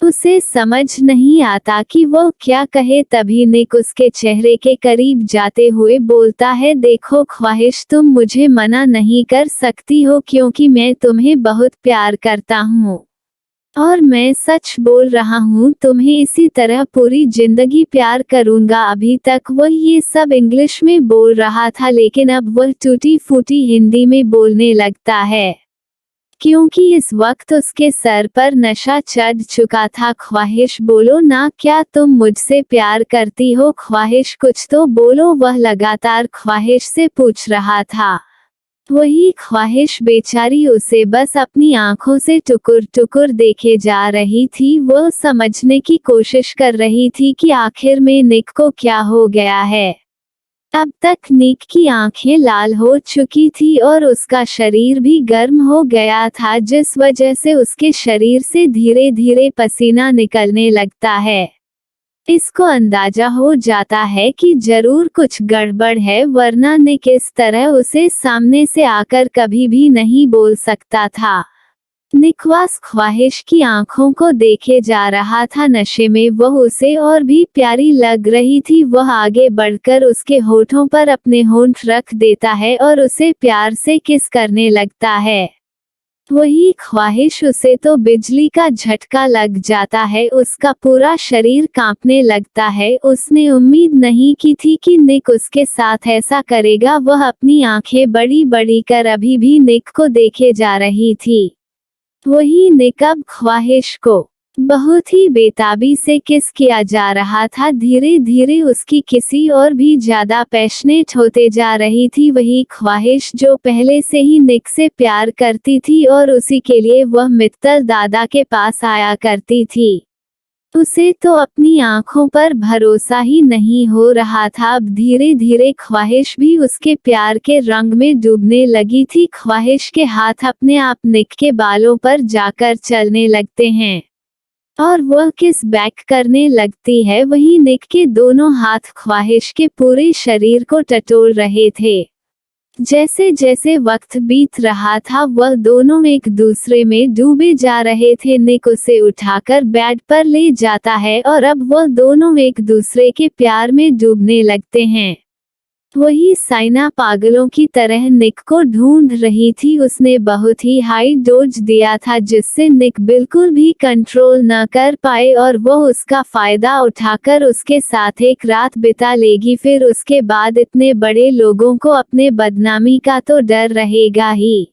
उसे समझ नहीं आता कि वो क्या कहे। तभी निक उसके चेहरे के करीब जाते हुए बोलता है, देखो ख्वाहिश, तुम मुझे मना नहीं कर सकती हो क्योंकि मैं तुम्हें बहुत प्यार करता हूँ और मैं सच बोल रहा हूँ, तुम्हें इसी तरह पूरी जिंदगी प्यार करूँगा। अभी तक वह ये सब इंग्लिश में बोल रहा था, लेकिन अब वह टूटी फूटी हिंदी में बोलने लगता है क्योंकि इस वक्त उसके सर पर नशा चढ़ चुका था। ख्वाहिश बोलो ना, क्या तुम मुझसे प्यार करती हो? ख्वाहिश कुछ तो बोलो, वह लगातार ख्वाहिश से पूछ रहा था। वही ख्वाहिश बेचारी उसे बस अपनी आंखों से टुकुर टुकुर देखे जा रही थी। वो समझने की कोशिश कर रही थी कि आखिर में निक को क्या हो गया है। अब तक निक की आंखें लाल हो चुकी थी और उसका शरीर भी गर्म हो गया था, जिस वजह से उसके शरीर से धीरे धीरे पसीना निकलने लगता है। इसको अंदाजा हो जाता है कि जरूर कुछ गड़बड़ है, वरना निक इस तरह उसे सामने से आकर कभी भी नहीं बोल सकता था। निकवास ख्वाहिश की आंखों को देखे जा रहा था। नशे में वह उसे और भी प्यारी लग रही थी। वह आगे बढ़कर उसके होठों पर अपने होंठ रख देता है और उसे प्यार से किस करने लगता है। वही ख्वाहिश, उसे तो बिजली का झटका लग जाता है। उसका पूरा शरीर कांपने लगता है। उसने उम्मीद नहीं की थी कि निक उसके साथ ऐसा करेगा। वह अपनी आंखें बड़ी बड़ी कर अभी भी निक को देखे जा रही थी। वही निक अब ख्वाहिश को बहुत ही बेताबी से किस किया जा रहा था। धीरे धीरे उसकी किसी और भी ज्यादा पैशनेट होते जा रही थी। वही ख्वाहिश जो पहले से ही निक से प्यार करती थी और उसी के लिए वह मित्तल दादा के पास आया करती थी। उसे तो अपनी आंखों पर भरोसा ही नहीं हो रहा था। अब धीरे धीरे ख्वाहिश भी उसके प्यार के रंग में डूबने लगी थी। ख्वाहिश के हाथ अपने आप निक के बालों पर जाकर चलने लगते हैं और वह किस बैक करने लगती है। वहीं निक के दोनों हाथ ख्वाहिश के पूरे शरीर को टटोल रहे थे। जैसे जैसे वक्त बीत रहा था वह दोनों एक दूसरे में डूबे जा रहे थे। निक उसे उठाकर बेड पर ले जाता है और अब वह दोनों एक दूसरे के प्यार में डूबने लगते हैं। वही साइना पागलों की तरह निक को ढूंढ रही थी। उसने बहुत ही हाई डोज दिया था जिससे निक बिल्कुल भी कंट्रोल न कर पाए और वह उसका फायदा उठाकर उसके साथ एक रात बिता लेगी। फिर उसके बाद इतने बड़े लोगों को अपने बदनामी का तो डर रहेगा ही।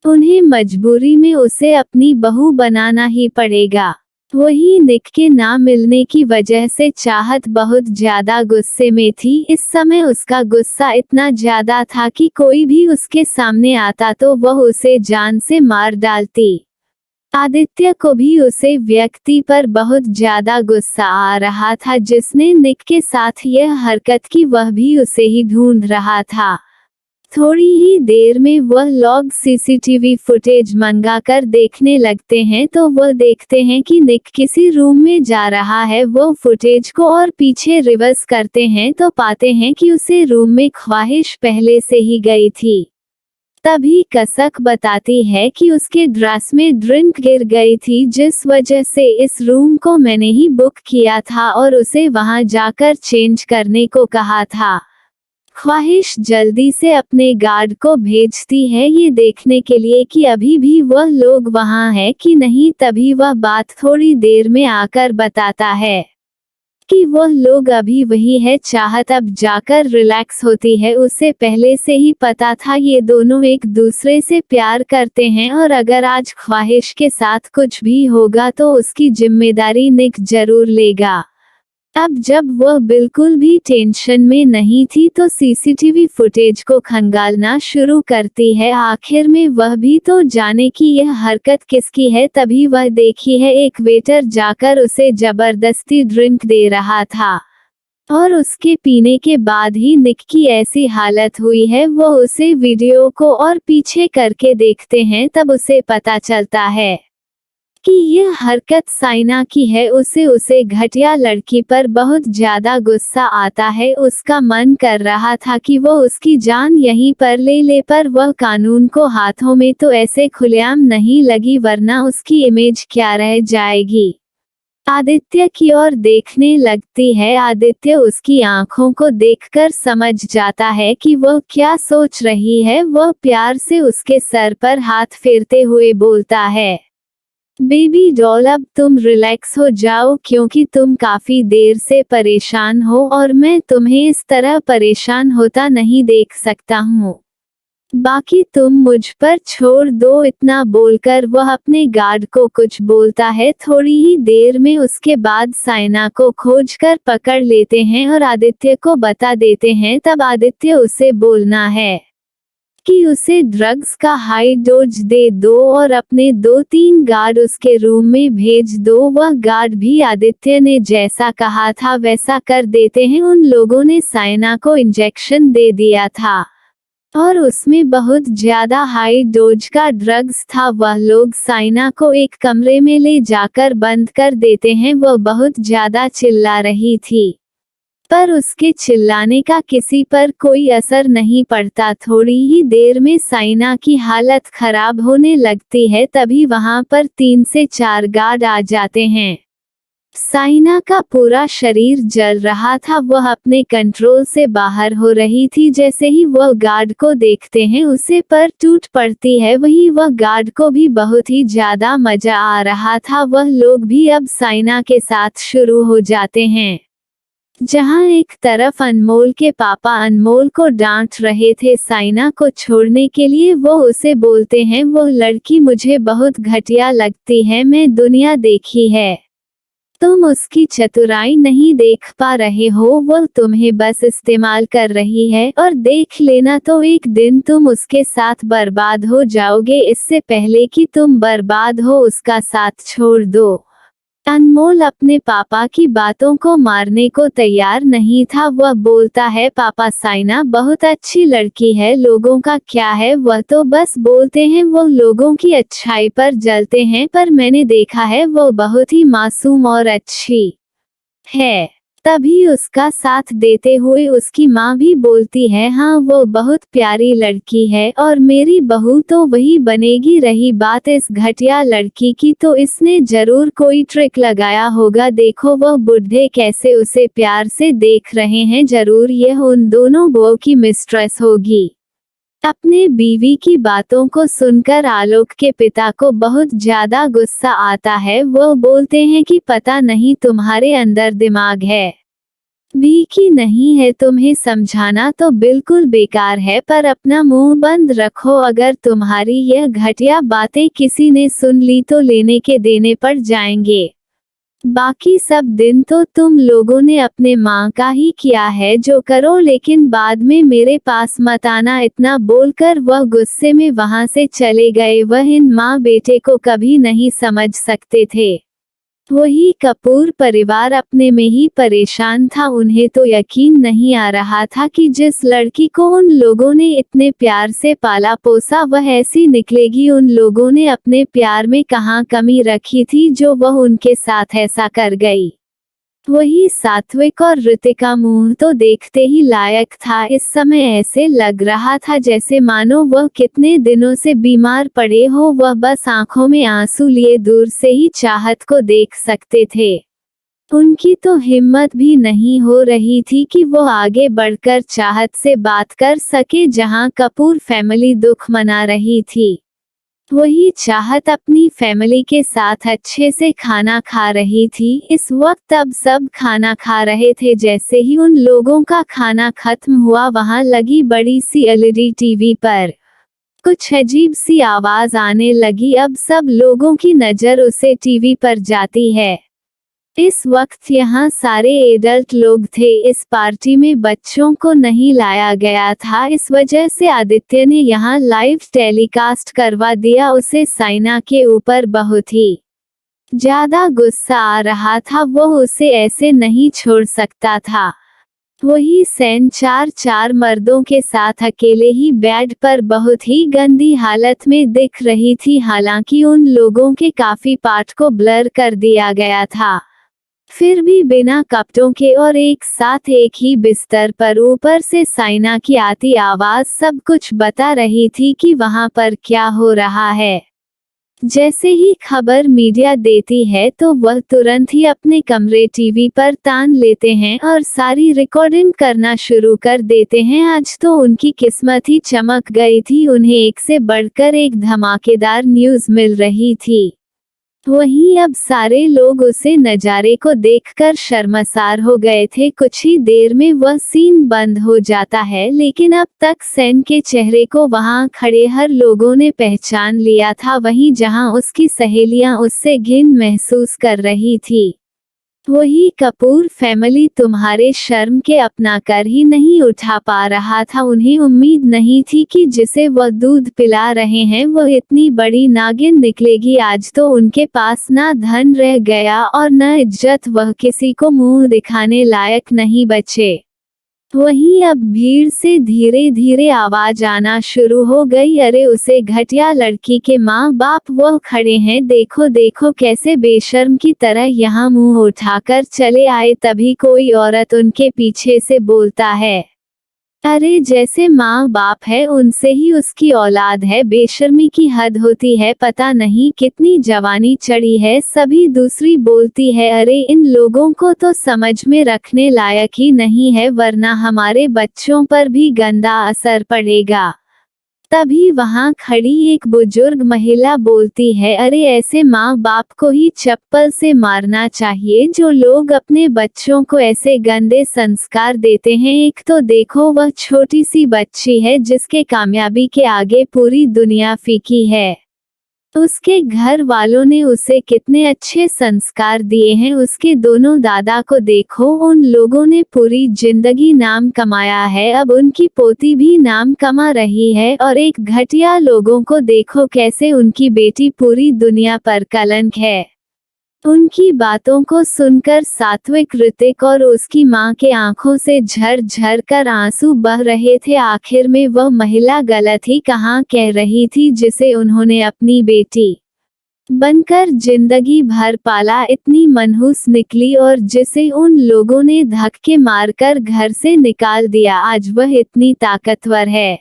उन्हें मजबूरी में उसे अपनी बहू बनाना ही पड़ेगा। वही निक के ना मिलने की वजह से चाहत बहुत ज्यादा गुस्से में थी। इस समय उसका गुस्सा इतना ज्यादा था कि कोई भी उसके सामने आता तो वह उसे जान से मार डालती। आदित्य को भी उसे व्यक्ति पर बहुत ज्यादा गुस्सा आ रहा था जिसने निक के साथ यह हरकत की। वह भी उसे ही ढूंढ रहा था। थोड़ी ही देर में वह लोग सीसीटीवी फुटेज मंगाकर देखने लगते हैं तो वह देखते हैं कि निक किसी रूम में जा रहा है। वो फुटेज को और पीछे रिवर्स करते हैं तो पाते हैं कि उसे रूम में ख्वाहिश पहले से ही गई थी। तभी कसक बताती है कि उसके ड्रेस में ड्रिंक गिर गई थी जिस वजह से इस रूम को मैंने ही बुक किया था और उसे वहां जाकर चेंज करने को कहा था। ख्वाहिश जल्दी से अपने गार्ड को भेजती है ये देखने के लिए कि अभी भी वह लोग वहां है कि नहीं। तभी वह बात थोड़ी देर में आकर बताता है कि वह लोग अभी वही है। चाहत अब जाकर रिलैक्स होती है। उसे पहले से ही पता था ये दोनों एक दूसरे से प्यार करते हैं और अगर आज ख्वाहिश के साथ कुछ भी होगा तो उसकी जिम्मेदारी निक जरूर लेगा। अब जब वह बिल्कुल भी टेंशन में नहीं थी तो सीसीटीवी फुटेज को खंगालना शुरू करती है। आखिर में वह भी तो जाने कि यह हरकत किसकी है। तभी वह देखी है एक वेटर जाकर उसे जबरदस्ती ड्रिंक दे रहा था और उसके पीने के बाद ही निक की ऐसी हालत हुई है। वह उसे वीडियो को और पीछे करके देखते हैं तब उसे पता चलता है कि यह हरकत साइना की है। उसे घटिया लड़की पर बहुत ज्यादा गुस्सा आता है। उसका मन कर रहा था कि वो उसकी जान यहीं पर ले ले पर वह कानून को हाथों में तो ऐसे खुलेआम नहीं लगी वरना उसकी इमेज क्या रह जाएगी। आदित्य की ओर देखने लगती है। आदित्य उसकी आंखों को देखकर समझ जाता है कि वह क्या सोच रही है। वह प्यार से उसके सर पर हाथ फेरते हुए बोलता है, बेबी डॉल अब तुम रिलैक्स हो जाओ क्योंकि तुम काफी देर से परेशान हो और मैं तुम्हें इस तरह परेशान होता नहीं देख सकता हूँ। बाकी तुम मुझ पर छोड़ दो। इतना बोलकर वह अपने गार्ड को कुछ बोलता है। थोड़ी ही देर में उसके बाद साइना को खोजकर पकड़ लेते हैं और आदित्य को बता देते हैं। तब आदित्य उसे बोलना है कि उसे ड्रग्स का हाई डोज दे दो और अपने 2-3 गार्ड उसके रूम में भेज दो। वह गार्ड भी आदित्य ने जैसा कहा था वैसा कर देते हैं। उन लोगों ने साइना को इंजेक्शन दे दिया था और उसमें बहुत ज्यादा हाई डोज का ड्रग्स था। वह लोग साइना को एक कमरे में ले जाकर बंद कर देते हैं। वह बहुत ज्यादा चिल्ला रही थी पर उसके चिल्लाने का किसी पर कोई असर नहीं पड़ता। थोड़ी ही देर में साइना की हालत खराब होने लगती है। तभी वहां पर 3 से 4 गार्ड आ जाते हैं। साइना का पूरा शरीर जल रहा था। वह अपने कंट्रोल से बाहर हो रही थी। जैसे ही वह गार्ड को देखते हैं उसे पर टूट पड़ती है। वही वह गार्ड को भी बहुत ही ज्यादा मजा आ रहा था। वह लोग भी अब साइना के साथ शुरू हो जाते हैं। जहां एक तरफ अनमोल के पापा अनमोल को डांट रहे थे साइना को छोड़ने के लिए। वो उसे बोलते हैं, वो लड़की मुझे बहुत घटिया लगती है, मैं दुनिया देखी है, तुम उसकी चतुराई नहीं देख पा रहे हो, वो तुम्हें बस इस्तेमाल कर रही है और देख लेना तो एक दिन तुम उसके साथ बर्बाद हो जाओगे। इससे पहले कि तुम बर्बाद हो उसका साथ छोड़ दो। अनमोल अपने पापा की बातों को मारने को तैयार नहीं था। वह बोलता है, पापा साइना बहुत अच्छी लड़की है, लोगों का क्या है, वह तो बस बोलते हैं, वो लोगों की अच्छाई पर जलते हैं, पर मैंने देखा है वो बहुत ही मासूम और अच्छी है। तभी उसका साथ देते हुए उसकी माँ भी बोलती है, हाँ वो बहुत प्यारी लड़की है और मेरी बहू तो वही बनेगी। रही बात इस घटिया लड़की की, तो इसने जरूर कोई ट्रिक लगाया होगा। देखो वह बुढ़े कैसे उसे प्यार से देख रहे हैं, जरूर यह उन दोनों बुओं की मिस्ट्रेस होगी। अपने बीवी की बातों को सुनकर आलोक के पिता को बहुत ज्यादा गुस्सा आता है। वो बोलते हैं कि पता नहीं तुम्हारे अंदर दिमाग है भी कि नहीं है, तुम्हें समझाना तो बिल्कुल बेकार है, पर अपना मुंह बंद रखो। अगर तुम्हारी यह घटिया बातें किसी ने सुन ली तो लेने के देने पड़ जाएंगे। बाकी सब दिन तो तुम लोगों ने अपने माँ का ही किया है, जो करो, लेकिन बाद में मेरे पास मत आना। इतना बोलकर वह गुस्से में वहां से चले गए। वह इन माँ बेटे को कभी नहीं समझ सकते थे। वही कपूर परिवार अपने में ही परेशान था। उन्हें तो यकीन नहीं आ रहा था कि जिस लड़की को उन लोगों ने इतने प्यार से पाला पोसा वह ऐसी निकलेगी। उन लोगों ने अपने प्यार में कहाँ कमी रखी थी जो वह उनके साथ ऐसा कर गई। वही सात्विक और ऋतिका मुंह तो देखते ही लायक था। इस समय ऐसे लग रहा था जैसे मानो वह कितने दिनों से बीमार पड़े हो। वह बस आंखों में आंसू लिए दूर से ही चाहत को देख सकते थे। उनकी तो हिम्मत भी नहीं हो रही थी कि वो आगे बढ़कर चाहत से बात कर सके। जहां कपूर फैमिली दुख मना रही थी, वही चाहत अपनी फैमिली के साथ अच्छे से खाना खा रही थी। इस वक्त अब सब खाना खा रहे थे। जैसे ही उन लोगों का खाना खत्म हुआ, वहां लगी बड़ी सी एलईडी टीवी पर कुछ अजीब सी आवाज आने लगी। अब सब लोगों की नजर उसे टीवी पर जाती है। इस वक्त यहाँ सारे एडल्ट लोग थे। इस पार्टी में बच्चों को नहीं लाया गया था, इस वजह से आदित्य ने यहाँ लाइव टेलीकास्ट करवा दिया। उसे साइना के ऊपर बहुत ही ज्यादा गुस्सा आ रहा था। वो उसे ऐसे नहीं छोड़ सकता था। वही सैन चार मर्दों के साथ अकेले ही बेड पर बहुत ही गंदी हालत में दिख रही थी। हालांकि उन लोगों के काफी पार्ट को ब्लर कर दिया गया था, फिर भी बिना कपड़ों के और एक साथ एक ही बिस्तर पर, ऊपर से साइना की आती आवाज सब कुछ बता रही थी कि वहां पर क्या हो रहा है। जैसे ही खबर मीडिया देती है तो वह तुरंत ही अपने कमरे टीवी पर तान लेते हैं और सारी रिकॉर्डिंग करना शुरू कर देते हैं। आज तो उनकी किस्मत ही चमक गई थी। उन्हें एक से बढ़कर एक धमाकेदार न्यूज़ मिल रही थी। वहीं अब सारे लोग उसे नज़ारे को देखकर शर्मसार हो गए थे। कुछ ही देर में वह सीन बंद हो जाता है, लेकिन अब तक सैन के चेहरे को वहां खड़े हर लोगों ने पहचान लिया था। वहीं जहां उसकी सहेलियां उससे घिन महसूस कर रही थी, वही कपूर फैमिली तुम्हारे शर्म के अपना कर ही नहीं उठा पा रहा था। उन्हें उम्मीद नहीं थी कि जिसे वह दूध पिला रहे हैं वह इतनी बड़ी नागिन निकलेगी। आज तो उनके पास ना धन रह गया और न इज्जत, वह किसी को मुंह दिखाने लायक नहीं बचे। वहीं अब भीड़ से धीरे धीरे आवाज आना शुरू हो गई, अरे उसे घटिया लड़की के माँ बाप वह खड़े हैं, देखो देखो कैसे बेशर्म की तरह यहाँ मुंह उठाकर चले आए। तभी कोई औरत उनके पीछे से बोलता है, अरे जैसे माँ बाप है उनसे ही उसकी औलाद है, बेशर्मी की हद होती है, पता नहीं कितनी जवानी चढ़ी है। सभी दूसरी बोलती है, अरे इन लोगों को तो समझ में रखने लायक ही नहीं है, वरना हमारे बच्चों पर भी गंदा असर पड़ेगा। तभी वहां खड़ी एक बुजुर्ग महिला बोलती है, अरे ऐसे माँ बाप को ही चप्पल से मारना चाहिए जो लोग अपने बच्चों को ऐसे गंदे संस्कार देते हैं। एक तो देखो वह छोटी सी बच्ची है जिसके कामयाबी के आगे पूरी दुनिया फीकी है। उसके घर वालों ने उसे कितने अच्छे संस्कार दिए हैं। उसके दोनों दादा को देखो, उन लोगों ने पूरी जिंदगी नाम कमाया है, अब उनकी पोती भी नाम कमा रही है। और एक घटिया लोगों को देखो कैसे उनकी बेटी पूरी दुनिया पर कलंक है। उनकी बातों को सुनकर सात्विक ऋतिक और उसकी मां के आंखों से झर झर कर आंसू बह रहे थे। आखिर में वह महिला गलत ही कहाँ कह रही थी जिसे उन्होंने अपनी बेटी बनकर जिंदगी भर पाला, इतनी मनहूस निकली और जिसे उन लोगों ने धक्के मारकर घर से निकाल दिया। आज वह इतनी ताकतवर है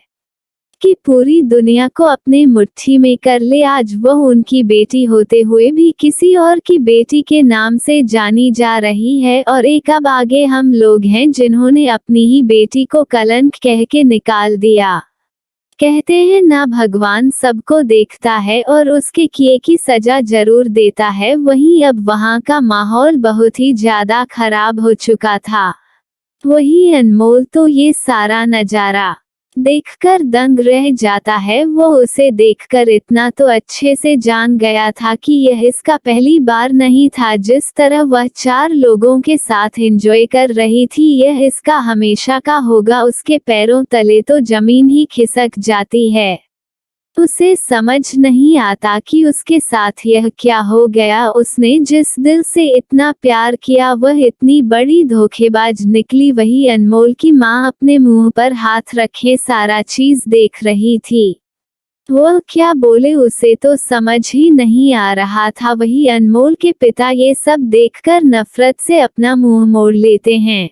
कि पूरी दुनिया को अपने मुट्ठी में कर ले। आज वह उनकी बेटी होते हुए भी किसी और की बेटी के नाम से जानी जा रही है, और एक अब आगे हम लोग हैं जिन्होंने अपनी ही बेटी को कलंक कह के निकाल दिया। कहते हैं ना, भगवान सबको देखता है और उसके किए की सजा जरूर देता है। वहीं अब वहां का माहौल बहुत ही ज्यादा खराब हो चुका था। वही अनमोल तो ये सारा नजारा देखकर दंग रह जाता है। वो उसे देखकर इतना तो अच्छे से जान गया था कि यह इसका पहली बार नहीं था। जिस तरह वह 4 लोगों के साथ एंजॉय कर रही थी, यह इसका हमेशा का होगा। उसके पैरों तले तो जमीन ही खिसक जाती है। उसे समझ नहीं आता कि उसके साथ यह क्या हो गया। उसने जिस दिल से इतना प्यार किया वह इतनी बड़ी धोखेबाज निकली। वही अनमोल की माँ अपने मुंह पर हाथ रखे सारा चीज देख रही थी। वह क्या बोले उसे तो समझ ही नहीं आ रहा था। वही अनमोल के पिता ये सब देखकर नफरत से अपना मुंह मोड़ लेते हैं।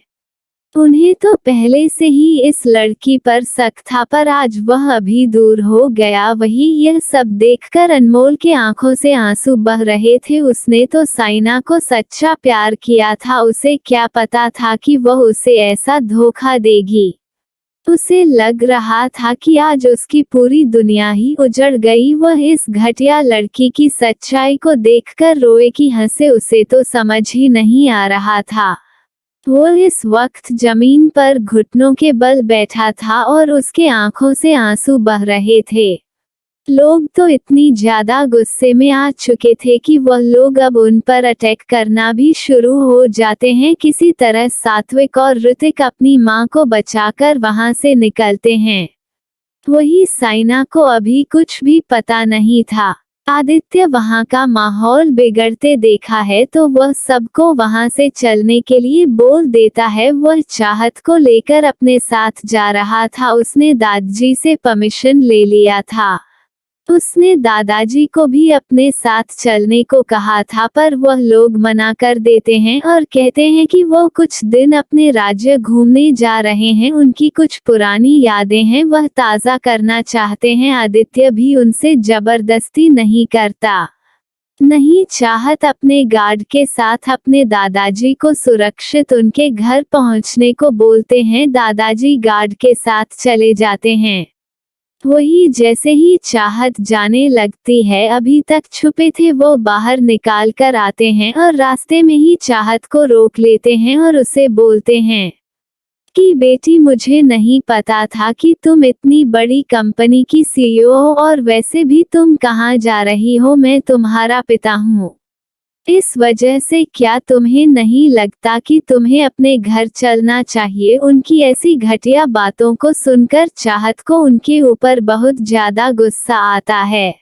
उन्हें तो पहले से ही इस लड़की पर शक था, पर आज वह अभी दूर हो गया। वही यह सब देखकर अनमोल के आंखों से आंसू बह रहे थे। उसने तो साइना को सच्चा प्यार किया था। उसे क्या पता था कि वह उसे ऐसा धोखा देगी। उसे लग रहा था कि आज उसकी पूरी दुनिया ही उजड़ गई। वह इस घटिया लड़की की सच्चाई को देखकर रोए कि हंसे, उसे तो समझ ही नहीं आ रहा था। वो इस वक्त जमीन पर घुटनों के बल बैठा था और उसके आंखों से आंसू बह रहे थे। लोग तो इतनी ज्यादा गुस्से में आ चुके थे कि वह लोग अब उन पर अटैक करना भी शुरू हो जाते हैं। किसी तरह सात्विक और ऋतिक अपनी मां को बचाकर वहां से निकलते हैं। वही साइना को अभी कुछ भी पता नहीं था। आदित्य वहां का माहौल बिगड़ते देखा है तो वह सबको वहां से चलने के लिए बोल देता है। वह चाहत को लेकर अपने साथ जा रहा था। उसने दादाजी से परमिशन ले लिया था। उसने दादाजी को भी अपने साथ चलने को कहा था, पर वह लोग मना कर देते हैं और कहते हैं कि वो कुछ दिन अपने राज्य घूमने जा रहे हैं। उनकी कुछ पुरानी यादें हैं, वह ताज़ा करना चाहते हैं। आदित्य भी उनसे जबरदस्ती नहीं करता। नहीं, चाहत अपने गार्ड के साथ अपने दादाजी को सुरक्षित उनके घर पहुंचने को बोलते हैं। दादाजी गार्ड के साथ चले जाते हैं। वही जैसे ही चाहत जाने लगती है, अभी तक छुपे थे वो बाहर निकाल कर आते हैं और रास्ते में ही चाहत को रोक लेते हैं और उसे बोलते हैं कि बेटी, मुझे नहीं पता था कि तुम इतनी बड़ी कंपनी की सीईओ हो, और वैसे भी तुम कहाँ जा रही हो, मैं तुम्हारा पिता हूँ। इस वजह से क्या तुम्हें नहीं लगता कि तुम्हें अपने घर चलना चाहिए। उनकी ऐसी घटिया बातों को सुनकर चाहत को उनके ऊपर बहुत ज्यादा गुस्सा आता है,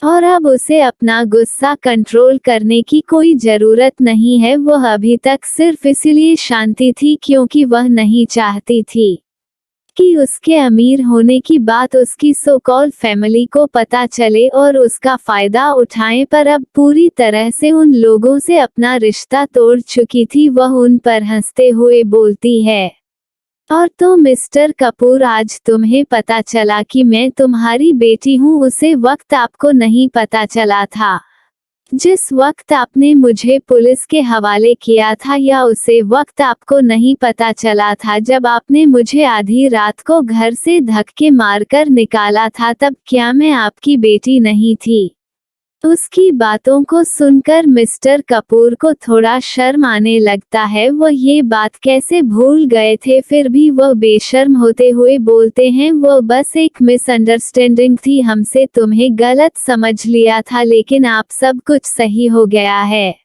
और अब उसे अपना गुस्सा कंट्रोल करने की कोई जरूरत नहीं है। वह अभी तक सिर्फ इसलिए शांति थी क्योंकि वह नहीं चाहती थी कि उसके अमीर होने की बात उसकी सो कॉल फैमिली को पता चले और उसका फायदा उठाएं, पर अब पूरी तरह से उन लोगों से अपना रिश्ता तोड़ चुकी थी। वह उन पर हंसते हुए बोलती है, और तो मिस्टर कपूर, आज तुम्हें पता चला कि मैं तुम्हारी बेटी हूँ। उसे वक्त आपको नहीं पता चला था जिस वक्त आपने मुझे पुलिस के हवाले किया था, या उसे वक्त आपको नहीं पता चला था जब आपने मुझे आधी रात को घर से धक्के मारकर निकाला था। तब क्या मैं आपकी बेटी नहीं थी? उसकी बातों को सुनकर मिस्टर कपूर को थोड़ा शर्म आने लगता है। वह ये बात कैसे भूल गए थे, फिर भी वह बेशर्म होते हुए बोलते हैं, वह बस एक मिसअंडरस्टैंडिंग थी हमसे, तुम्हें गलत समझ लिया था, लेकिन आप सब कुछ सही हो गया है,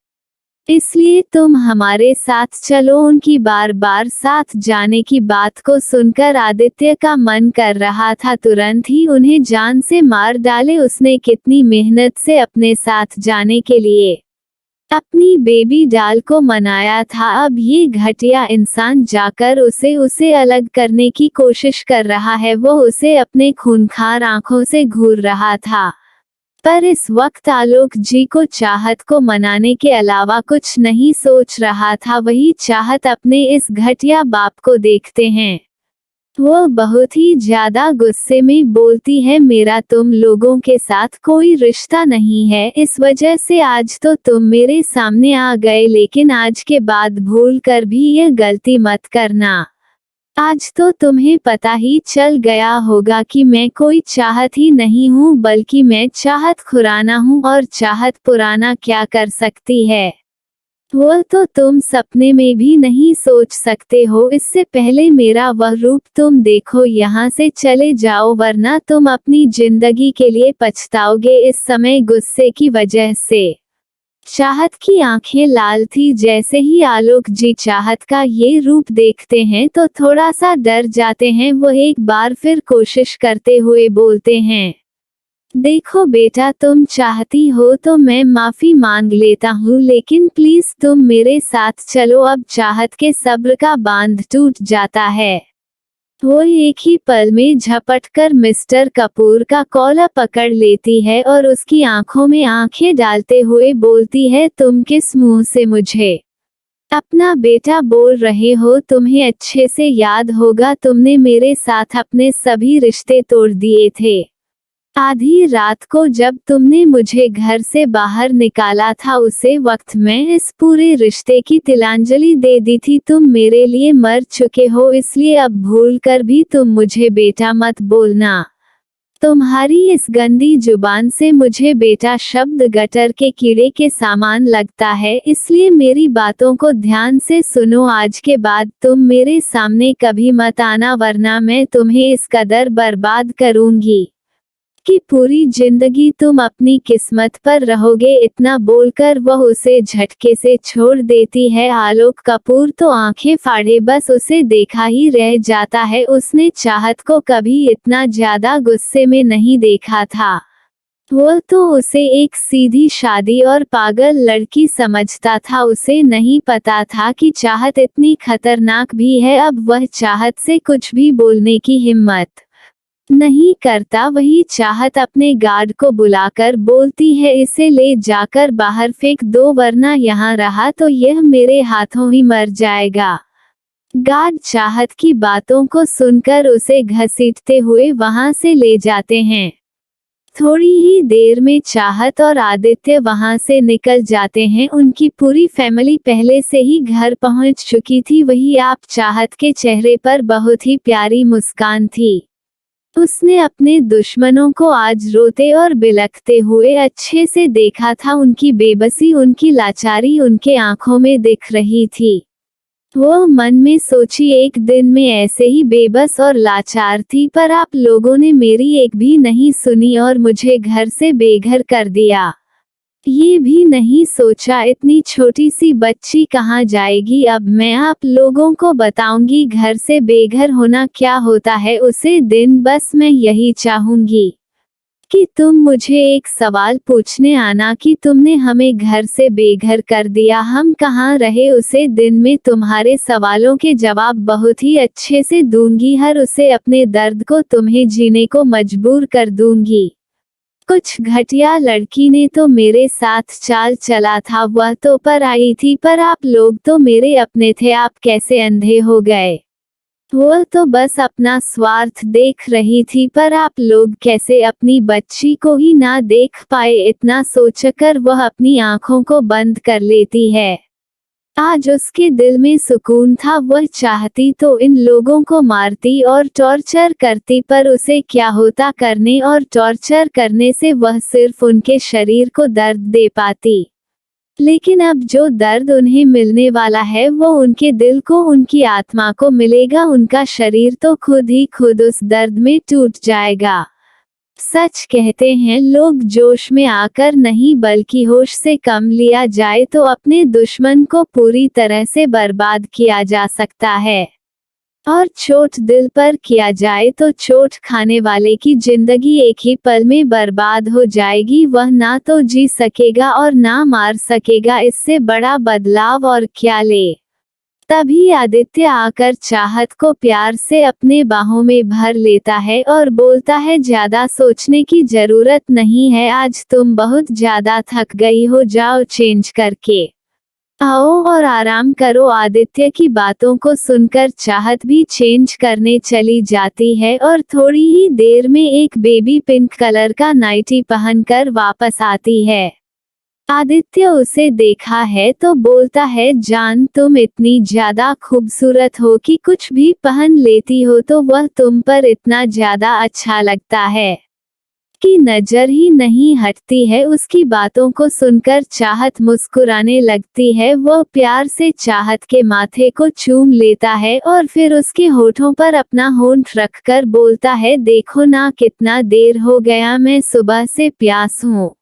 इसलिए तुम हमारे साथ चलो। उनकी बार बार साथ जाने की बात को सुनकर आदित्य का मन कर रहा था तुरंत ही उन्हें जान से मार डाले। उसने कितनी मेहनत से अपने साथ जाने के लिए अपनी बेबी डॉल को मनाया था, अब ये घटिया इंसान जाकर उसे अलग करने की कोशिश कर रहा है। वो उसे अपने खूंखार आंखों से घूर रहा था। पर इस वक्त आलोक जी को चाहत को मनाने के अलावा कुछ नहीं सोच रहा था। वही चाहत अपने इस घटिया बाप को देखते हैं। वो बहुत ही ज्यादा गुस्से में बोलती है, मेरा तुम लोगों के साथ कोई रिश्ता नहीं है, इस वजह से आज तो तुम मेरे सामने आ गए, लेकिन आज के बाद भूल कर भी ये गलती मत करना। आज तो तुम्हें पता ही चल गया होगा कि मैं कोई चाहत ही नहीं हूँ, बल्कि मैं चाहत खुराना हूँ, और चाहत पुराना क्या कर सकती है वो तो तुम सपने में भी नहीं सोच सकते हो। इससे पहले मेरा वह रूप तुम देखो, यहाँ से चले जाओ वरना तुम अपनी जिंदगी के लिए पछताओगे। इस समय गुस्से की वजह से चाहत की आंखें लाल थी। जैसे ही आलोक जी चाहत का ये रूप देखते हैं तो थोड़ा सा डर जाते हैं। वो एक बार फिर कोशिश करते हुए बोलते हैं, देखो बेटा, तुम चाहती हो तो मैं माफी मांग लेता हूँ, लेकिन प्लीज तुम मेरे साथ चलो। अब चाहत के सब्र का बांध टूट जाता है। वो एक ही पल में झपटकर मिस्टर कपूर का कॉलर पकड़ लेती है और उसकी आंखों में आंखें डालते हुए बोलती है, तुम किस मुंह से मुझे अपना बेटा बोल रहे हो? तुम्हें अच्छे से याद होगा, तुमने मेरे साथ अपने सभी रिश्ते तोड़ दिए थे। आधी रात को जब तुमने मुझे घर से बाहर निकाला था, उसे वक्त मैं इस पूरे रिश्ते की तिलांजलि दे दी थी। तुम मेरे लिए मर चुके हो, इसलिए अब भूल कर भी तुम मुझे बेटा मत बोलना। तुम्हारी इस गंदी जुबान से मुझे बेटा शब्द गटर के कीड़े के सामान लगता है, इसलिए मेरी बातों को ध्यान से सुनो। आज के बाद तुम मेरे सामने कभी मत आना, वरना मैं तुम्हें इस कदर बर्बाद करूंगी कि पूरी जिंदगी तुम अपनी किस्मत पर रहोगे। इतना बोलकर वह उसे झटके से छोड़ देती है। आलोक कपूर तो आंखें फाड़े बस उसे देखा ही रह जाता है। उसने चाहत को कभी इतना ज्यादा गुस्से में नहीं देखा था। वो तो उसे एक सीधी शादी और पागल लड़की समझता था। उसे नहीं पता था कि चाहत इतनी खतरनाक भी है। अब वह चाहत से कुछ भी बोलने की हिम्मत नहीं करता। वही चाहत अपने गार्ड को बुलाकर बोलती है, इसे ले जाकर बाहर फेंक दो, वरना यहाँ रहा तो यह मेरे हाथों ही मर जाएगा। गार्ड चाहत की बातों को सुनकर उसे घसीटते हुए वहां से ले जाते हैं। थोड़ी ही देर में चाहत और आदित्य वहां से निकल जाते हैं। उनकी पूरी फैमिली पहले से ही घर पहुंच चुकी थी। वही आप चाहत के चेहरे पर बहुत ही प्यारी मुस्कान थी। उसने अपने दुश्मनों को आज रोते और बिलखते हुए अच्छे से देखा था। उनकी बेबसी, उनकी लाचारी उनके आंखों में दिख रही थी। वो मन में सोची, एक दिन में ऐसे ही बेबस और लाचार थी, पर आप लोगों ने मेरी एक भी नहीं सुनी और मुझे घर से बेघर कर दिया। ये भी नहीं सोचा इतनी छोटी सी बच्ची कहाँ जाएगी। अब मैं आप लोगों को बताऊंगी घर से बेघर होना क्या होता है। उसे दिन बस मैं यही चाहूंगी कि तुम मुझे एक सवाल पूछने आना कि तुमने हमें घर से बेघर कर दिया, हम कहाँ रहे। उसे दिन में तुम्हारे सवालों के जवाब बहुत ही अच्छे से दूंगी। हर उसे अपने दर्द को तुम्हें जीने को मजबूर कर दूंगी। कुछ घटिया लड़की ने तो मेरे साथ चाल चला था, वह तो पर आई थी, पर आप लोग तो मेरे अपने थे, आप कैसे अंधे हो गए? वह तो बस अपना स्वार्थ देख रही थी, पर आप लोग कैसे अपनी बच्ची को ही ना देख पाए? इतना सोचकर वह अपनी आंखों को बंद कर लेती है। आज उसके दिल में सुकून था। वह चाहती तो इन लोगों को मारती और टॉर्चर करती, पर उसे क्या होता करने और टॉर्चर करने से? वह सिर्फ उनके शरीर को दर्द दे पाती, लेकिन अब जो दर्द उन्हें मिलने वाला है वो उनके दिल को, उनकी आत्मा को मिलेगा। उनका शरीर तो खुद ही खुद उस दर्द में टूट जाएगा। सच कहते हैं लोग, जोश में आकर नहीं बल्कि होश से कम लिया जाए तो अपने दुश्मन को पूरी तरह से बर्बाद किया जा सकता है। और चोट दिल पर किया जाए तो चोट खाने वाले की जिंदगी एक ही पल में बर्बाद हो जाएगी। वह ना तो जी सकेगा और ना मार सकेगा। इससे बड़ा बदलाव और क्या ले। तभी आदित्य आकर चाहत को प्यार से अपने बाहों में भर लेता है और बोलता है, ज्यादा सोचने की जरूरत नहीं है, आज तुम बहुत ज्यादा थक गई हो, जाओ चेंज करके आओ और आराम करो। आदित्य की बातों को सुनकर चाहत भी चेंज करने चली जाती है और थोड़ी ही देर में एक बेबी पिंक कलर का नाइटी पहनकर वापस आती है। आदित्य उसे देखा है तो बोलता है, जान तुम इतनी ज्यादा खूबसूरत हो कि कुछ भी पहन लेती हो तो वह तुम पर इतना ज्यादा अच्छा लगता है कि नजर ही नहीं हटती है। उसकी बातों को सुनकर चाहत मुस्कुराने लगती है। वह प्यार से चाहत के माथे को चूम लेता है और फिर उसके होठों पर अपना होंठ रखकर बोलता है, देखो ना कितना देर हो गया, मैं सुबह से प्यास हूँ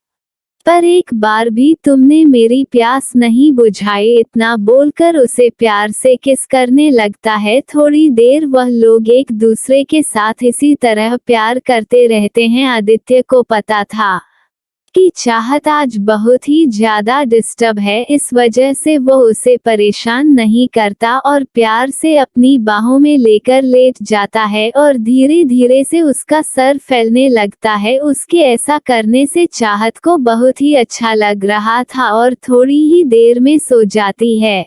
पर एक बार भी तुमने मेरी प्यास नहीं बुझाई। इतना बोलकर उसे प्यार से किस करने लगता है। थोड़ी देर वह लोग एक दूसरे के साथ इसी तरह प्यार करते रहते हैं। आदित्य को पता था कि चाहत आज बहुत ही ज्यादा डिस्टर्ब है, इस वजह से वो उसे परेशान नहीं करता और प्यार से अपनी बाहों में लेकर लेट जाता है और धीरे धीरे से उसका सर फैलने लगता है। उसके ऐसा करने से चाहत को बहुत ही अच्छा लग रहा था और थोड़ी ही देर में सो जाती है।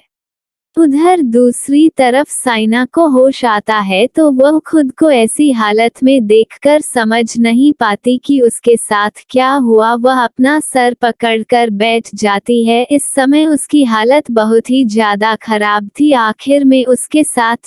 उधर दूसरी तरफ साइना को होश आता है तो वह खुद को ऐसी हालत में देखकर समझ नहीं पाती कि उसके साथ क्या हुआ। वह अपना सर पकड़कर बैठ जाती है। इस समय उसकी हालत बहुत ही ज्यादा खराब थी। आखिर में उसके साथ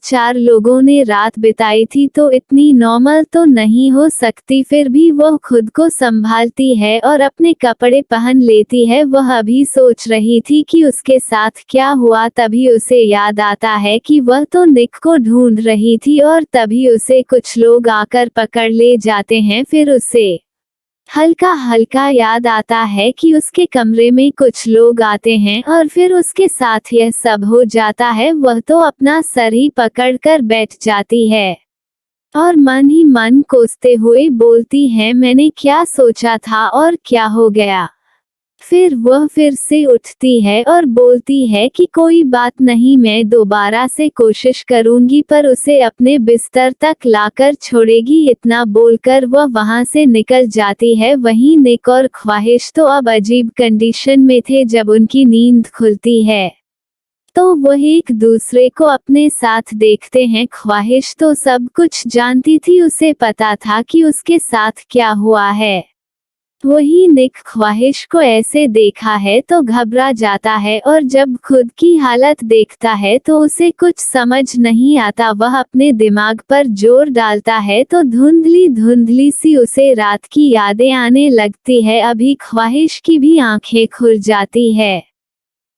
चार लोगों ने रात बिताई थी तो इतनी नॉर्मल तो नहीं हो सकती। फिर भी वह खुद को संभालती है और अपने कपड़े पहन लेती है। वह अभी सोच रही थी कि उसके साथ क्या हुआ, तभी उसे याद आता है कि वह तो निक को ढूंढ रही थी और तभी उसे कुछ लोग आकर पकड़ ले जाते हैं। फिर उसे हल्का हल्का याद आता है कि उसके कमरे में कुछ लोग आते हैं और फिर उसके साथ यह सब हो जाता है। वह तो अपना सर ही पकड़कर बैठ जाती है और मन ही मन कोसते हुए बोलती है, मैंने क्या सोचा था और क्या हो गया। फिर वह फिर से उठती है और बोलती है कि कोई बात नहीं, मैं दोबारा से कोशिश करूंगी, पर उसे अपने बिस्तर तक लाकर छोड़ेगी। इतना बोलकर वह वहां से निकल जाती है। वहीं निक और ख्वाहिश तो अब अजीब कंडीशन में थे। जब उनकी नींद खुलती है तो वह एक दूसरे को अपने साथ देखते हैं। ख्वाहिश तो सब कुछ जानती थी, उसे पता था कि उसके साथ क्या हुआ है। वही निक ख्वाहिश को ऐसे देखा है तो घबरा जाता है और जब खुद की हालत देखता है तो उसे कुछ समझ नहीं आता। वह अपने दिमाग पर जोर डालता है तो धुंधली धुंधली सी उसे रात की यादें आने लगती है। अभी ख्वाहिश की भी आंखें खुल जाती है